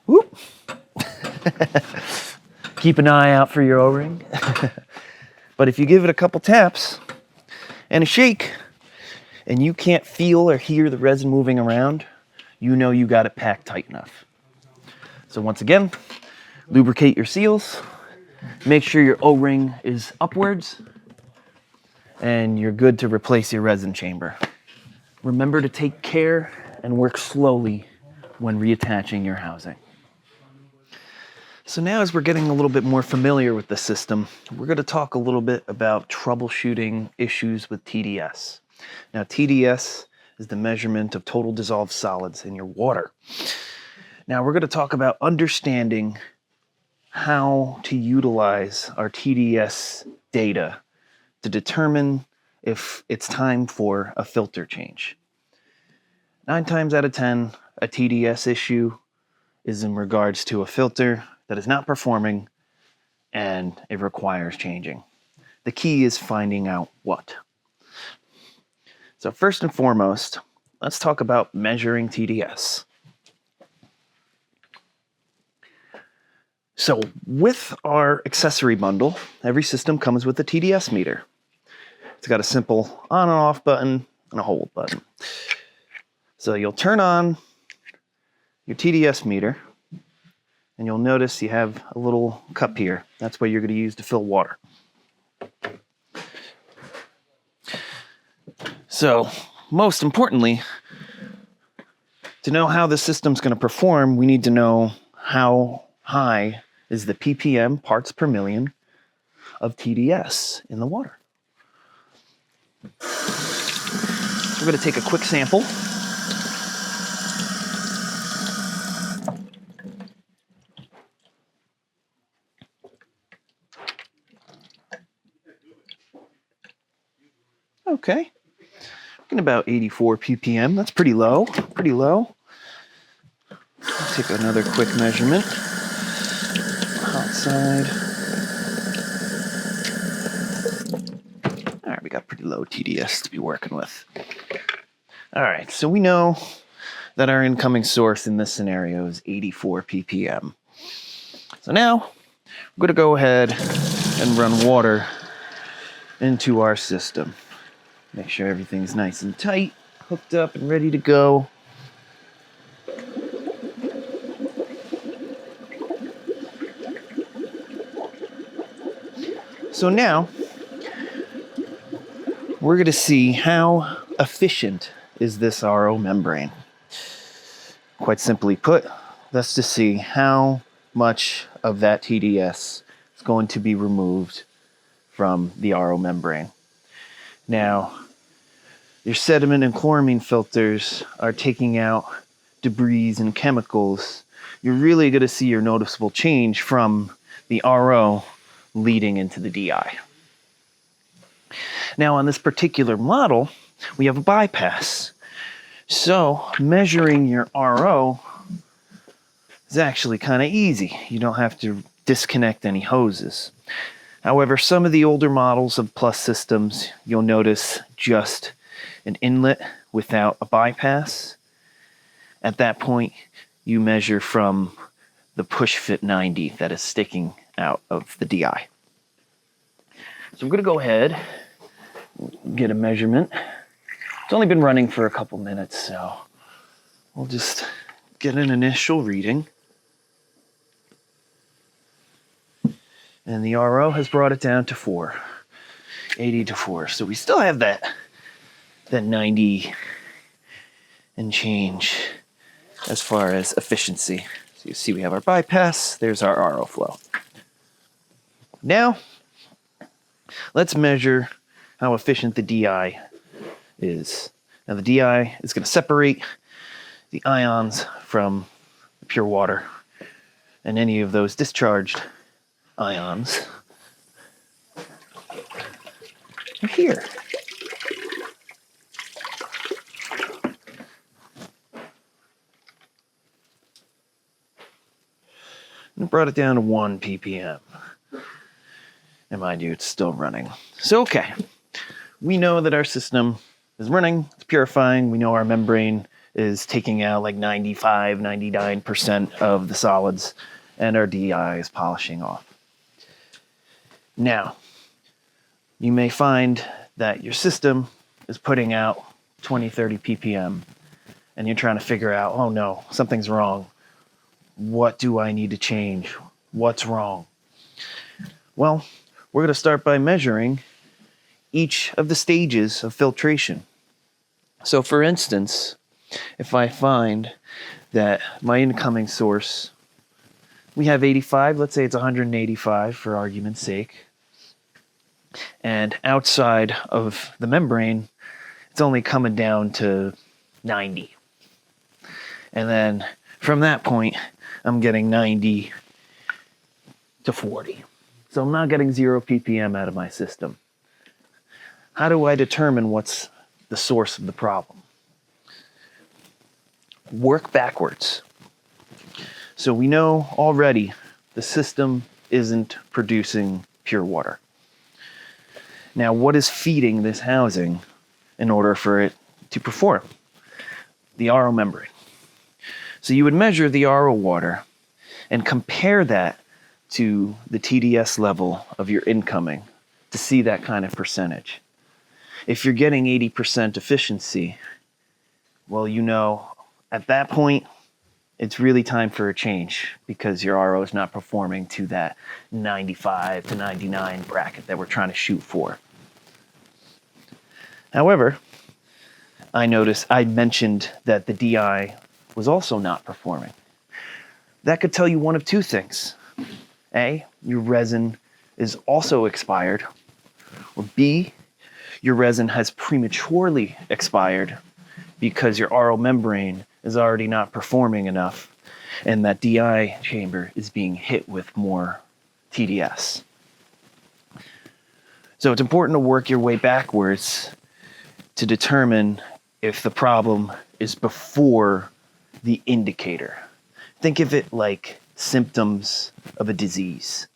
Whoop. Keep an eye out for your O-ring. But if you give it a couple taps and a shake, and you can't feel or hear the resin moving around, you know you got it packed tight enough. So once again, lubricate your seals, make sure your O-ring is upwards, and you're good to replace your resin chamber. Remember to take care and work slowly when reattaching your housing. So now, as we're getting a little bit more familiar with the system, we're going to talk a little bit about troubleshooting issues with TDS. Now, TDS is the measurement of total dissolved solids in your water. Now, we're going to talk about understanding how to utilize our TDS data to determine if it's time for a filter change. 9 times out of 10, a TDS issue is in regards to a filter that is not performing and it requires changing. The key is finding out what. So first and foremost, let's talk about measuring TDS. So with our accessory bundle, every system comes with a TDS meter. It's got a simple on and off button and a hold button. So you'll turn on your TDS meter, and you'll notice you have a little cup here. That's what you're going to use to fill water. So, most importantly, to know how the system's going to perform, we need to know how high is the ppm, parts per million, of TDS in the water. So we're going to take a quick sample. Okay, getting about 84 ppm. That's pretty low, pretty low. I'll take another quick measurement. Hot side. All right, we got pretty low TDS to be working with. All right, so we know that our incoming source in this scenario is 84 ppm. So now I'm going to go ahead and run water into our system. Make sure everything's nice and tight, hooked up and ready to go. So now, we're going to see how efficient is this RO membrane. Quite simply put, that's to see how much of that TDS is going to be removed from the RO membrane. Now, your sediment and chloramine filters are taking out debris and chemicals. You're really going to see your noticeable change from the RO leading into the DI. Now, on this particular model, we have a bypass. So, measuring your RO is actually kind of easy. You don't have to disconnect any hoses. However, some of the older models of Plus systems, you'll notice just an inlet without a bypass. At that point, you measure from the push fit 90 that is sticking out of the DI. So I'm going to go ahead and get a measurement. It's only been running for a couple minutes, so we'll just get an initial reading. And the RO has brought it down to 4, 80 to 4. So we still have that 90 and change as far as efficiency. So you see we have our bypass, there's our RO flow. Now, let's measure how efficient the DI is. Now the DI is going to separate the ions from the pure water, and any of those discharged ions are here. and brought it down to 1 ppm. And mind you, it's still running. So, okay, we know that our system is running, it's purifying. We know our membrane is taking out like 95, 99% of the solids, and our DI is polishing off. Now, you may find that your system is putting out 20, 30 ppm, and you're trying to figure out, oh no, something's wrong. What do I need to change? What's wrong? Well, we're going to start by measuring each of the stages of filtration. So for instance, if I find that my incoming source, we have 85, let's say it's 185 for argument's sake, and outside of the membrane, it's only coming down to 90. And then from that point, I'm getting 90 to 40. So I'm not getting 0 ppm out of my system. How do I determine what's the source of the problem? Work backwards. So we know already the system isn't producing pure water. Now, what is feeding this housing in order for it to perform? The RO membrane. So you would measure the RO water and compare that to the TDS level of your incoming to see that kind of percentage. If you're getting 80% efficiency, well, you know, at that point, it's really time for a change because your RO is not performing to that 95 to 99 bracket that we're trying to shoot for. However, I mentioned that the DI was also not performing. That could tell you one of two things. A, your resin is also expired, or B, your resin has prematurely expired because your RO membrane is already not performing enough and that DI chamber is being hit with more TDS. So it's important to work your way backwards to determine if the problem is before the indicator. Think of it like symptoms of a disease.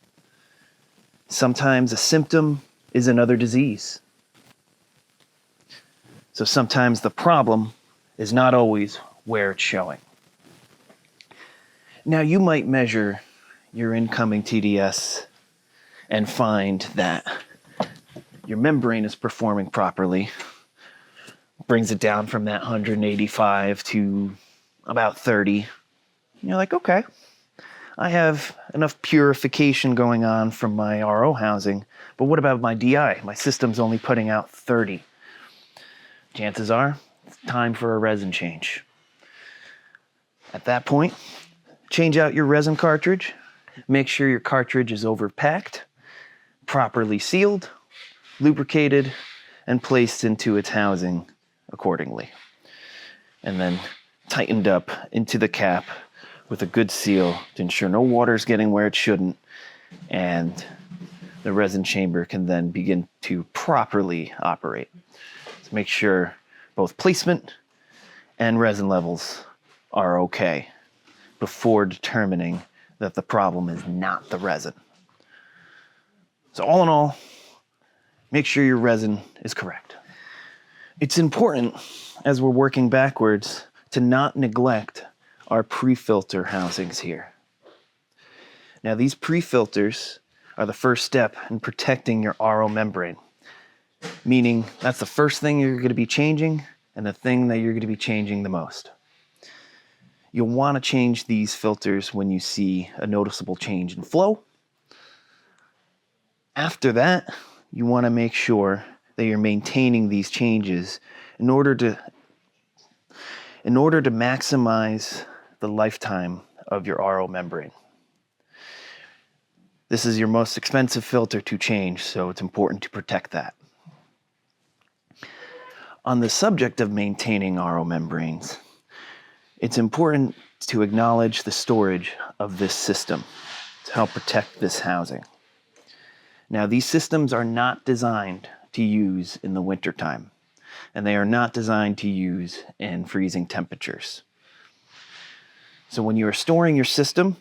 Sometimes a symptom is another disease. So sometimes the problem is not always where it's showing. Now you might measure your incoming TDS and find that your membrane is performing properly, brings it down from that 185 to about 30. And you're like, okay, I have enough purification going on from my RO housing, but what about my DI? My system's only putting out 30. Chances are it's time for a resin change. At that point, change out your resin cartridge. Make sure your cartridge is overpacked, properly sealed, lubricated, and placed into its housing accordingly. And then tightened up into the cap with a good seal to ensure no water is getting where it shouldn't, and the resin chamber can then begin to properly operate. So make sure both placement and resin levels are okay before determining that the problem is not the resin. So all in all, make sure your resin is correct. It's important, as we're working backwards, to not neglect our pre-filter housings here. Now these pre-filters are the first step in protecting your RO membrane, meaning that's the first thing you're going to be changing and the thing that you're going to be changing the most. You'll want to change these filters when you see a noticeable change in flow. After that, you want to make sure that you're maintaining these changes in order to maximize the lifetime of your RO membrane. This is your most expensive filter to change, so it's important to protect that. On the subject of maintaining RO membranes, it's important to acknowledge the storage of this system to help protect this housing. Now, these systems are not designed to use in the wintertime, and they are not designed to use in freezing temperatures. So when you are storing your system,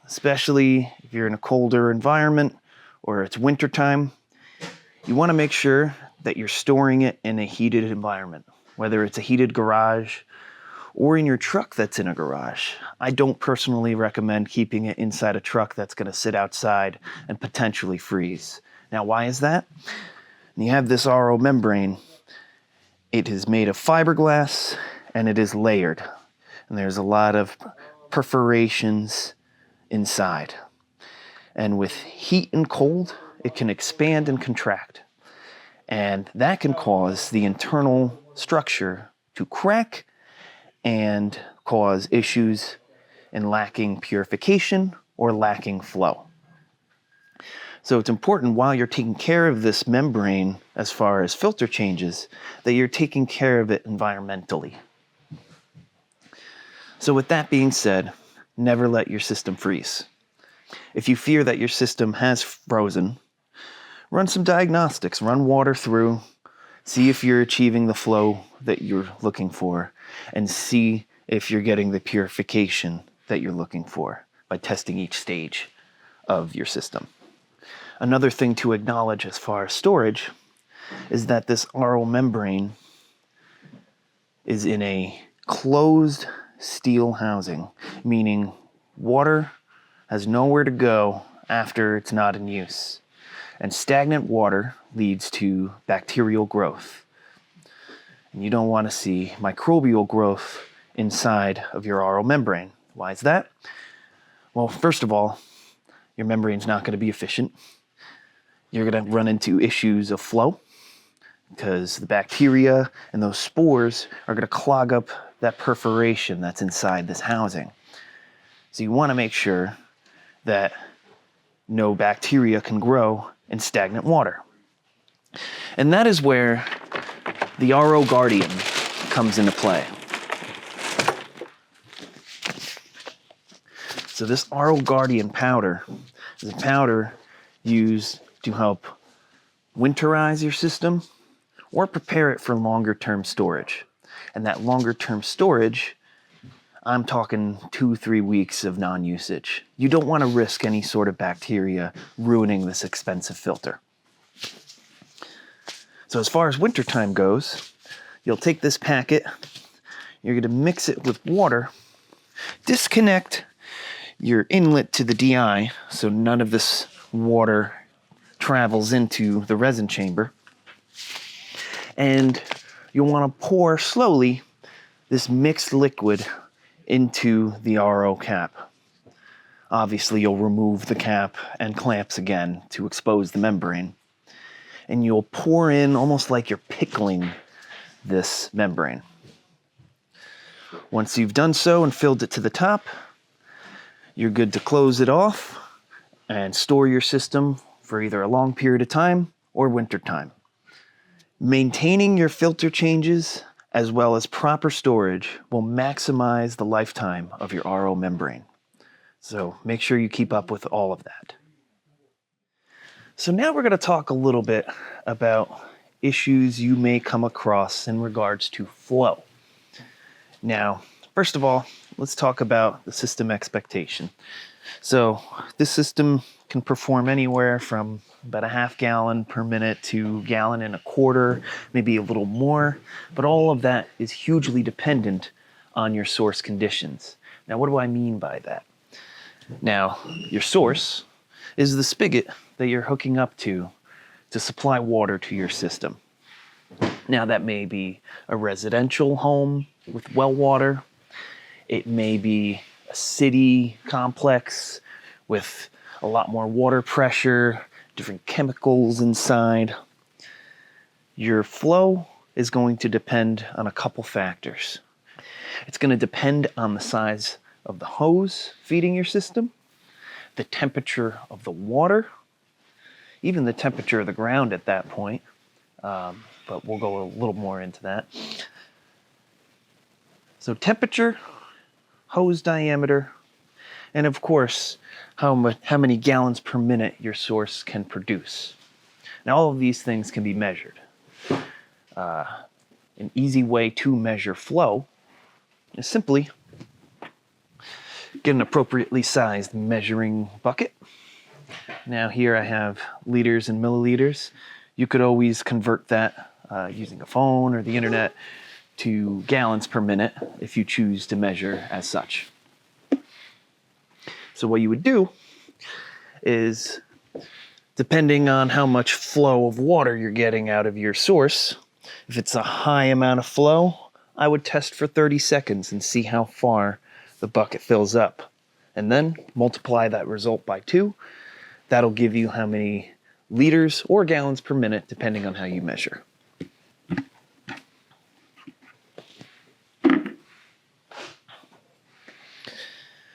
especially if you're in a colder environment or it's wintertime. You want to make sure that you're storing it in a heated environment, whether it's a heated garage or in your truck that's in a garage. I don't personally recommend keeping it inside a truck that's going to sit outside and potentially freeze. Now, why is that? You have this RO membrane. It is made of fiberglass and it is layered. And there's a lot of perforations inside. And with heat and cold, it can expand and contract. And that can cause the internal structure to crack and cause issues in lacking purification or lacking flow. So it's important while you're taking care of this membrane as far as filter changes, that you're taking care of it environmentally. So with that being said, never let your system freeze. If you fear that your system has frozen, run some diagnostics, run water through, see if you're achieving the flow that you're looking for, and see if you're getting the purification that you're looking for by testing each stage of your system. Another thing to acknowledge as far as storage is that this RO membrane is in a closed steel housing, meaning water has nowhere to go after it's not in use. And stagnant water leads to bacterial growth. And you don't want to see microbial growth inside of your RO membrane. Why is that? Well, first of all, your membrane's not going to be efficient. You're going to run into issues of flow because the bacteria and those spores are going to clog up that perforation that's inside this housing. So you want to make sure that no bacteria can grow in stagnant water. And that is where the RO Guardian comes into play. So this RO Guardian powder is a powder used to help winterize your system or prepare it for longer term storage. And that longer term storage, I'm talking 2-3 weeks of non-usage. You don't want to risk any sort of bacteria ruining this expensive filter. So as far as wintertime goes, you'll take this packet, you're going to mix it with water, disconnect your inlet to the DI so none of this water travels into the resin chamber. And you'll want to pour slowly this mixed liquid into the RO cap. Obviously, you'll remove the cap and clamps again to expose the membrane. And you'll pour in almost like you're pickling this membrane. Once you've done so and filled it to the top, you're good to close it off and store your system for either a long period of time or winter time. Maintaining your filter changes as well as proper storage will maximize the lifetime of your RO membrane. So make sure you keep up with all of that. So now we're going to talk a little bit about issues you may come across in regards to flow. Now, first of all, let's talk about the system expectation. So this system can perform anywhere from about a half gallon per minute to 1.25 gallons, maybe a little more, but all of that is hugely dependent on your source conditions. Now, what do I mean by that? Now, your source is the spigot that you're hooking up to supply water to your system. Now, that may be a residential home with well water. It may be a city complex with a lot more water pressure, different chemicals inside. Your flow is going to depend on a couple factors. It's going to depend on the size of the hose feeding your system, the temperature of the water, even the temperature of the ground at that point, but we'll go a little more into that. So temperature, hose diameter, and of course, how many gallons per minute your source can produce. Now, all of these things can be measured. An easy way to measure flow is simply Get an appropriately sized measuring bucket. Now here I have liters and milliliters. You could always convert that using a phone or the internet to gallons per minute if you choose to measure as such. So what you would do is, depending on how much flow of water you're getting out of your source, if it's a high amount of flow, I would test for 30 seconds and see how far the bucket fills up. And then multiply that result by 2. That'll give you how many liters or gallons per minute, depending on how you measure.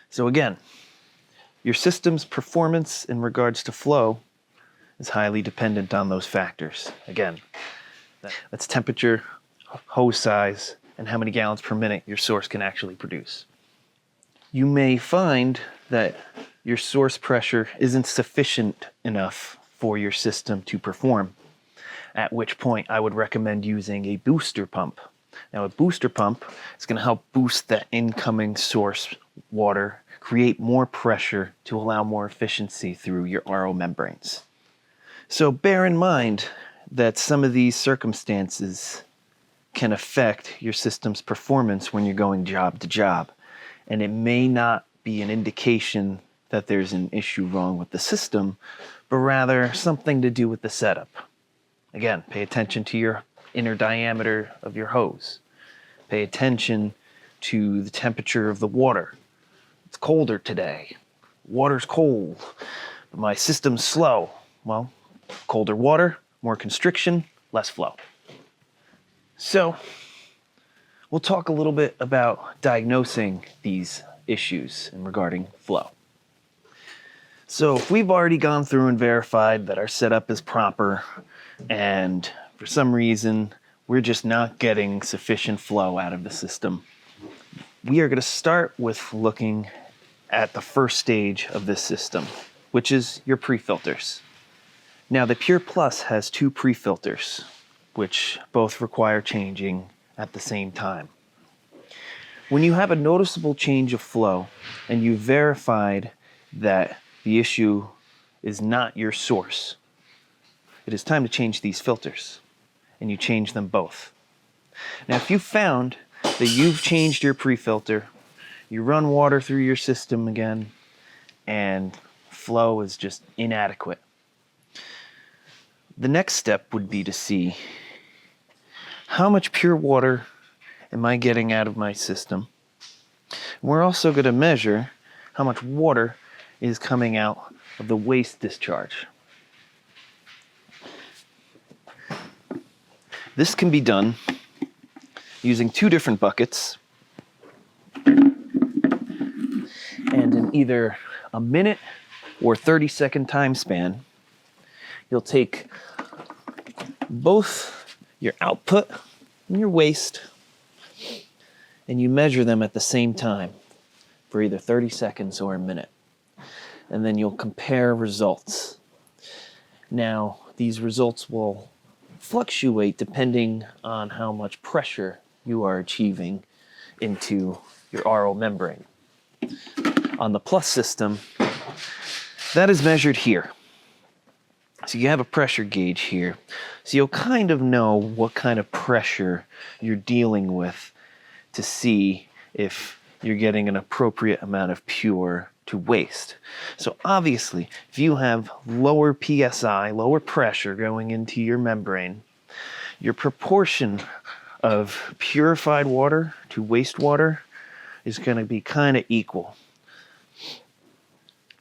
So again, your system's performance in regards to flow is highly dependent on those factors. Again, that's temperature, hose size, and how many gallons per minute your source can actually produce. You may find that your source pressure isn't sufficient enough for your system to perform, at which point I would recommend using a booster pump. Now, a booster pump is going to help boost that incoming source water, create more pressure to allow more efficiency through your RO membranes. So bear in mind that some of these circumstances can affect your system's performance when you're going job to job, and it may not be an indication that there's an issue wrong with the system, but rather something to do with the setup. Again, pay attention to your inner diameter of your hose. Pay attention to the temperature of the water. It's colder today. Water's cold, but my system's slow. Well, colder water, more constriction, less flow. So, we'll talk a little bit about diagnosing these issues in regarding flow. So if we've already gone through and verified that our setup is proper, and for some reason we're just not getting sufficient flow out of the system, we are going to start with looking at the first stage of this system, which is your pre-filters. Now, the Pure Plus has 2 pre-filters, which both require changing at the same time. When you have a noticeable change of flow and you've verified that the issue is not your source, it is time to change these filters, and you change them both. Now, if you found that you've changed your pre-filter, you run water through your system again, and flow is just inadequate, the next step would be to see how much pure water am I getting out of my system. We're also going to measure how much water is coming out of the waste discharge. This can be done using 2 different buckets, and in either a minute or 30-second time span, you'll take both your output and your waste and you measure them at the same time for either 30 seconds or a minute. And then you'll compare results. Now, these results will fluctuate depending on how much pressure you are achieving into your RO membrane. On the Plus system, that is measured here. So you have a pressure gauge here. So you'll kind of know what kind of pressure you're dealing with to see if you're getting an appropriate amount of pure to waste. So obviously, if you have lower PSI, lower pressure going into your membrane, your proportion of purified water to wastewater is going to be kind of equal.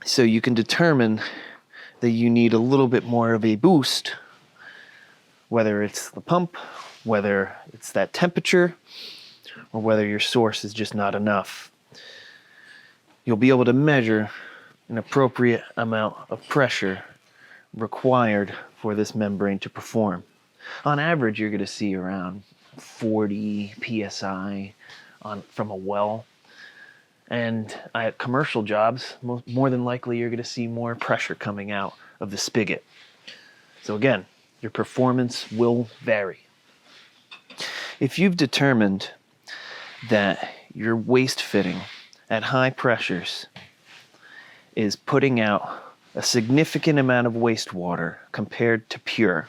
So you can determine that you need a little bit more of a boost, whether it's the pump, whether it's that temperature, or whether your source is just not enough. You'll be able to measure an appropriate amount of pressure required for this membrane to perform. On average, you're going to see around 40 psi from a well. And at commercial jobs, more than likely you're going to see more pressure coming out of the spigot. So again, your performance will vary. If you've determined that your waste fitting at high pressures is putting out a significant amount of wastewater compared to pure,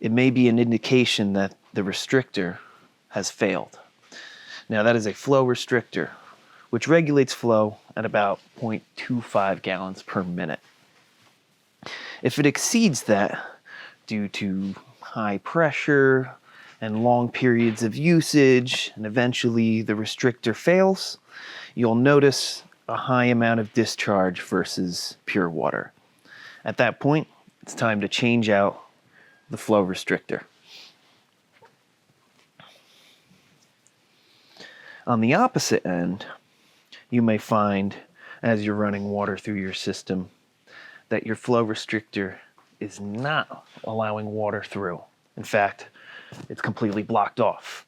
it may be an indication that the restrictor has failed. Now, that is a flow restrictor, which regulates flow at about 0.25 gallons per minute. If it exceeds that due to high pressure and long periods of usage, and eventually the restrictor fails, you'll notice a high amount of discharge versus pure water. At that point, it's time to change out the flow restrictor. On the opposite end, you may find, as you're running water through your system, that your flow restrictor is not allowing water through. In fact, it's completely blocked off.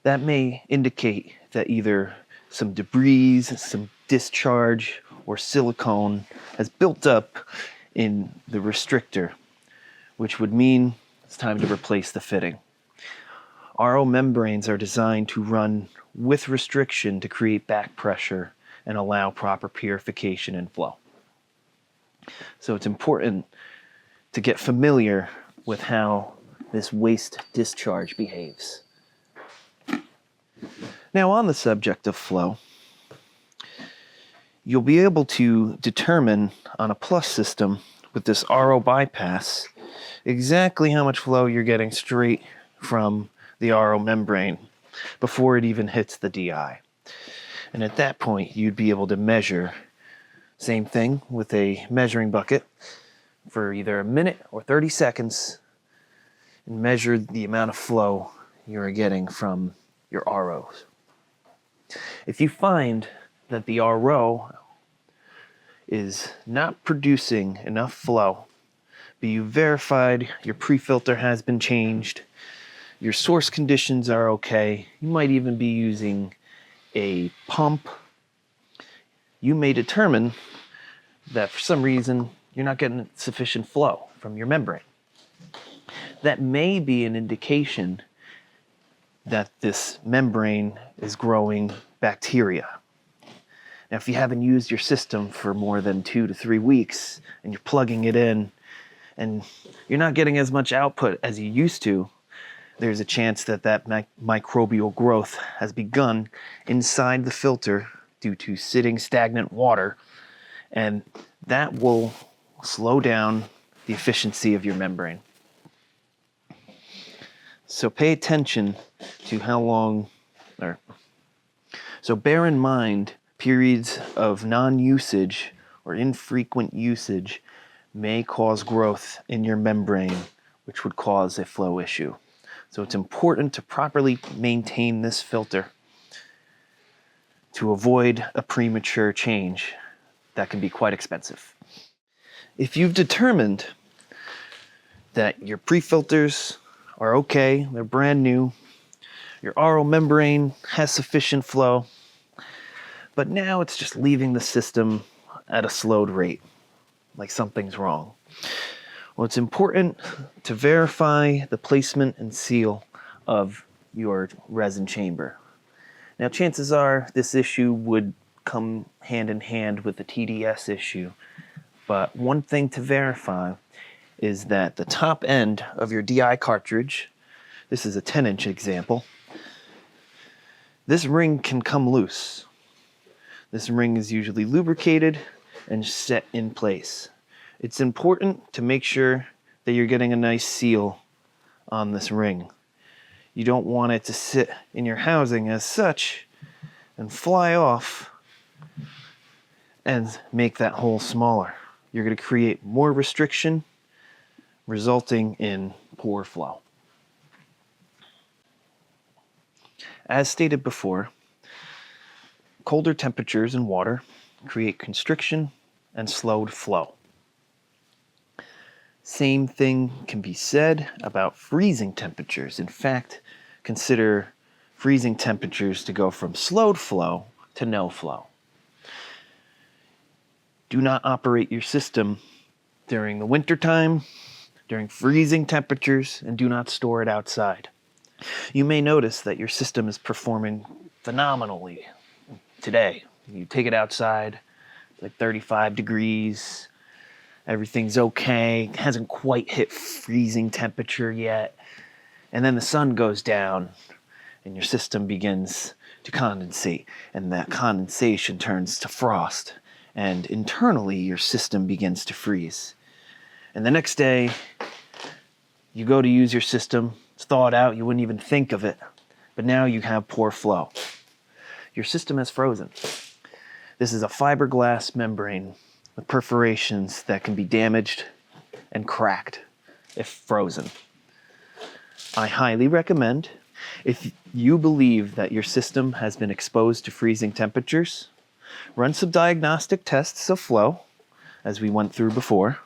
That may indicate that either some debris, some discharge, or silicone has built up in the restrictor, which would mean it's time to replace the fitting. RO membranes are designed to run with restriction to create back pressure and allow proper purification and flow. So it's important to get familiar with how this waste discharge behaves. Now, on the subject of flow, you'll be able to determine on a plus system with this RO bypass exactly how much flow you're getting straight from the RO membrane before it even hits the DI. And at that point, you'd be able to measure, same thing with a measuring bucket, for either a minute or 30 seconds, and measure the amount of flow you're getting from your ROs. If you find that the RO is not producing enough flow, but you verified your pre-filter has been changed, your source conditions are okay, you might even be using a pump, you may determine that for some reason you're not getting sufficient flow from your membrane. That may be an indication that this membrane is growing bacteria. Now, if you haven't used your system for more than 2 to 3 weeks and you're plugging it in and you're not getting as much output as you used to, there's a chance that microbial growth has begun inside the filter due to sitting stagnant water, and that will slow down the efficiency of your membrane. So pay attention to how long, so bear in mind periods of non-usage or infrequent usage may cause growth in your membrane, which would cause a flow issue. So it's important to properly maintain this filter to avoid a premature change that can be quite expensive. If you've determined that your pre-filters are okay, they're brand new, your RO membrane has sufficient flow, but now it's just leaving the system at a slowed rate, like something's wrong. Well, it's important to verify the placement and seal of your resin chamber. Now, chances are this issue would come hand in hand with the TDS issue, but one thing to verify is that the top end of your DI cartridge, this is a 10-inch example, this ring can come loose. This ring is usually lubricated and set in place. It's important to make sure that you're getting a nice seal on this ring. You don't want it to sit in your housing as such and fly off and make that hole smaller. You're going to create more restriction, resulting in poor flow. As stated before, colder temperatures in water create constriction and slowed flow. Same thing can be said about freezing temperatures. In fact, consider freezing temperatures to go from slowed flow to no flow. Do not operate your system during the wintertime, during freezing temperatures, and do not store it outside. You may notice that your system is performing phenomenally today. You take it outside, it's like 35 degrees, everything's okay, hasn't quite hit freezing temperature yet, and then the sun goes down and your system begins to condensate, and that condensation turns to frost, and internally your system begins to freeze. And the next day, you go to use your system, it's thawed out, you wouldn't even think of it, but now you have poor flow. Your system has frozen. This is a fiberglass membrane with perforations that can be damaged and cracked if frozen. I highly recommend, if you believe that your system has been exposed to freezing temperatures, run some diagnostic tests of flow, as we went through before,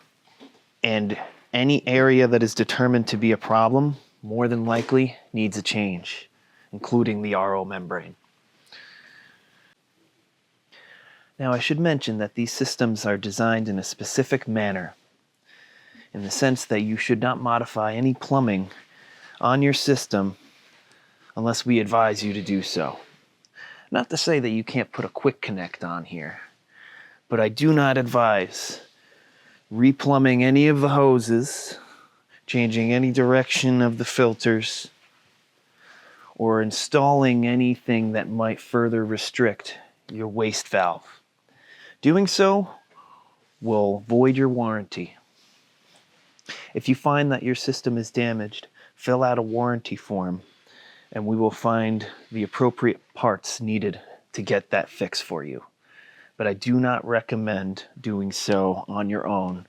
and any area that is determined to be a problem more than likely needs a change, including the RO membrane. Now, I should mention that these systems are designed in a specific manner, in the sense that you should not modify any plumbing on your system unless we advise you to do so. Not to say that you can't put a quick connect on here, but I do not advise replumbing any of the hoses, changing any direction of the filters, or installing anything that might further restrict your waste valve. Doing so will void your warranty. If you find that your system is damaged, fill out a warranty form, and we will find the appropriate parts needed to get that fix for you. But I do not recommend doing so on your own.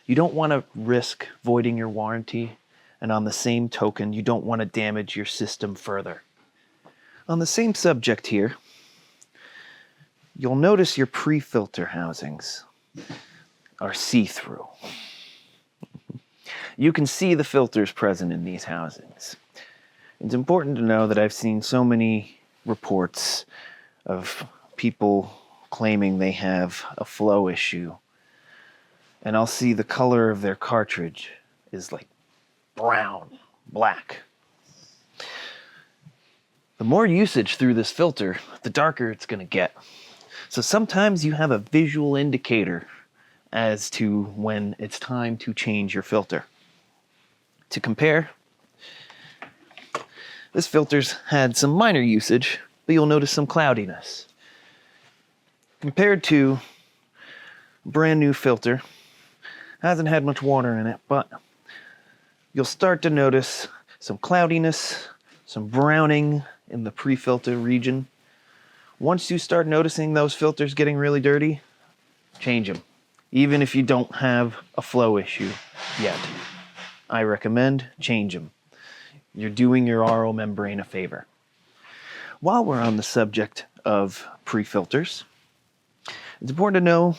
You don't want to risk voiding your warranty, and on the same token, you don't want to damage your system further. On the same subject here, you'll notice your pre-filter housings are see-through. You can see the filters present in these housings. It's important to know that I've seen so many reports of people claiming they have a flow issue, and I'll see the color of their cartridge is like brown, black. The more usage through this filter, the darker it's going to get. So sometimes you have a visual indicator as to when it's time to change your filter. To compare, this filter's had some minor usage, but you'll notice some cloudiness. Compared to a brand new filter, hasn't had much water in it, but you'll start to notice some cloudiness, some browning in the pre-filter region. Once you start noticing those filters getting really dirty, change them, even if you don't have a flow issue yet. I recommend change them. You're doing your RO membrane a favor. While we're on the subject of pre-filters, it's important to know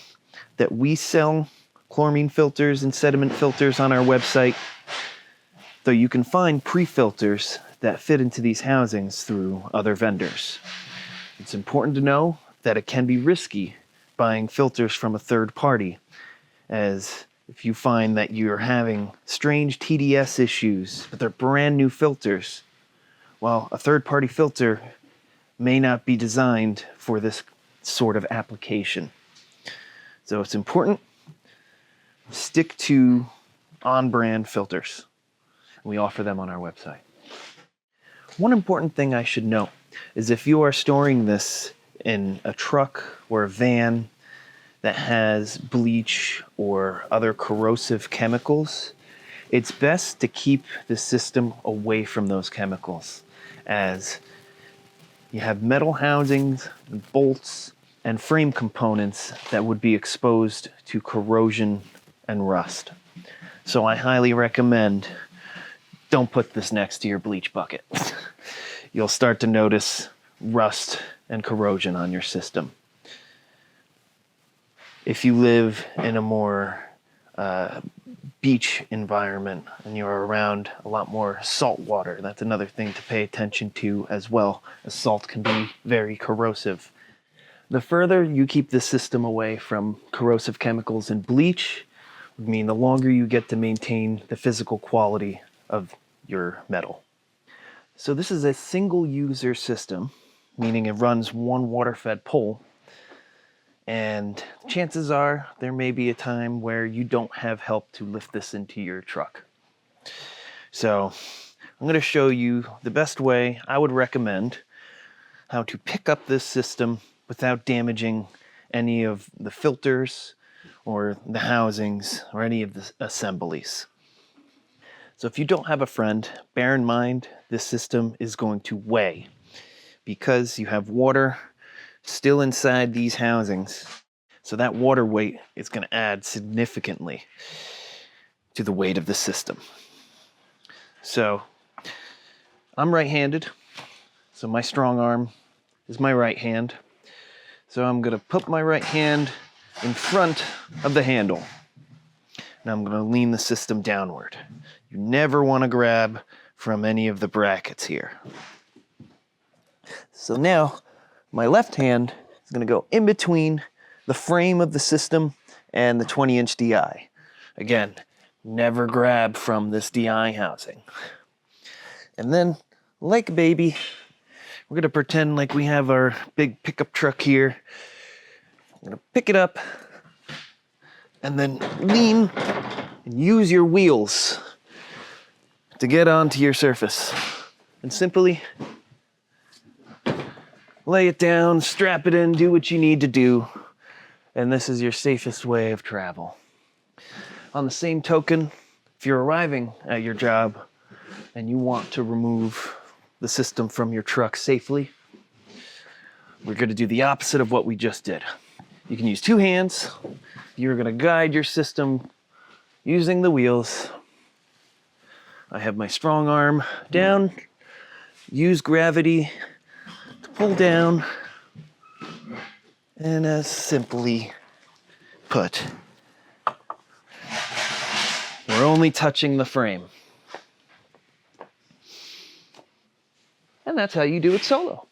that we sell chloramine filters and sediment filters on our website, though you can find pre-filters that fit into these housings through other vendors. It's important to know that it can be risky buying filters from a third party, as if you find that you're having strange TDS issues, but they're brand new filters, well, a third-party filter may not be designed for this sort of application. So it's important to stick to on-brand filters. We offer them on our website. One important thing I should note is if you are storing this in a truck or a van that has bleach or other corrosive chemicals, it's best to keep the system away from those chemicals, as you have metal housings, bolts, and frame components that would be exposed to corrosion and rust. So I highly recommend don't put this next to your bleach bucket. You'll start to notice rust and corrosion on your system. If you live in a more beach environment and you're around a lot more salt water, that's another thing to pay attention to as well, as salt can be very corrosive. The further you keep the system away from corrosive chemicals and bleach would mean the longer you get to maintain the physical quality of your metal. So this is a single user system meaning it runs one water-fed pole. And chances are there may be a time where you don't have help to lift this into your truck. So I'm going to show you the best way I would recommend how to pick up this system without damaging any of the filters or the housings or any of the assemblies. So if you don't have a friend, bear in mind this system is going to weigh because you have water still inside these housings. So that water weight is going to add significantly to the weight of the system. So I'm right-handed, so my strong arm is my right hand. So I'm going to put my right hand in front of the handle. Now I'm going to lean the system downward. You never want to grab from any of the brackets here. So now my left hand is going to go in between the frame of the system and the 20-inch DI. Again, never grab from this DI housing. And then, like a baby, we're going to pretend like we have our big pickup truck here. I'm going to pick it up and then lean and use your wheels to get onto your surface. And simply lay it down, strap it in, do what you need to do. And this is your safest way of travel. On the same token, if you're arriving at your job and you want to remove the system from your truck safely, we're going to do the opposite of what we just did. You can use two hands. You're going to guide your system using the wheels. I have my strong arm down. Use gravity to pull down. And as simply put, we're only touching the frame. And that's how you do it solo.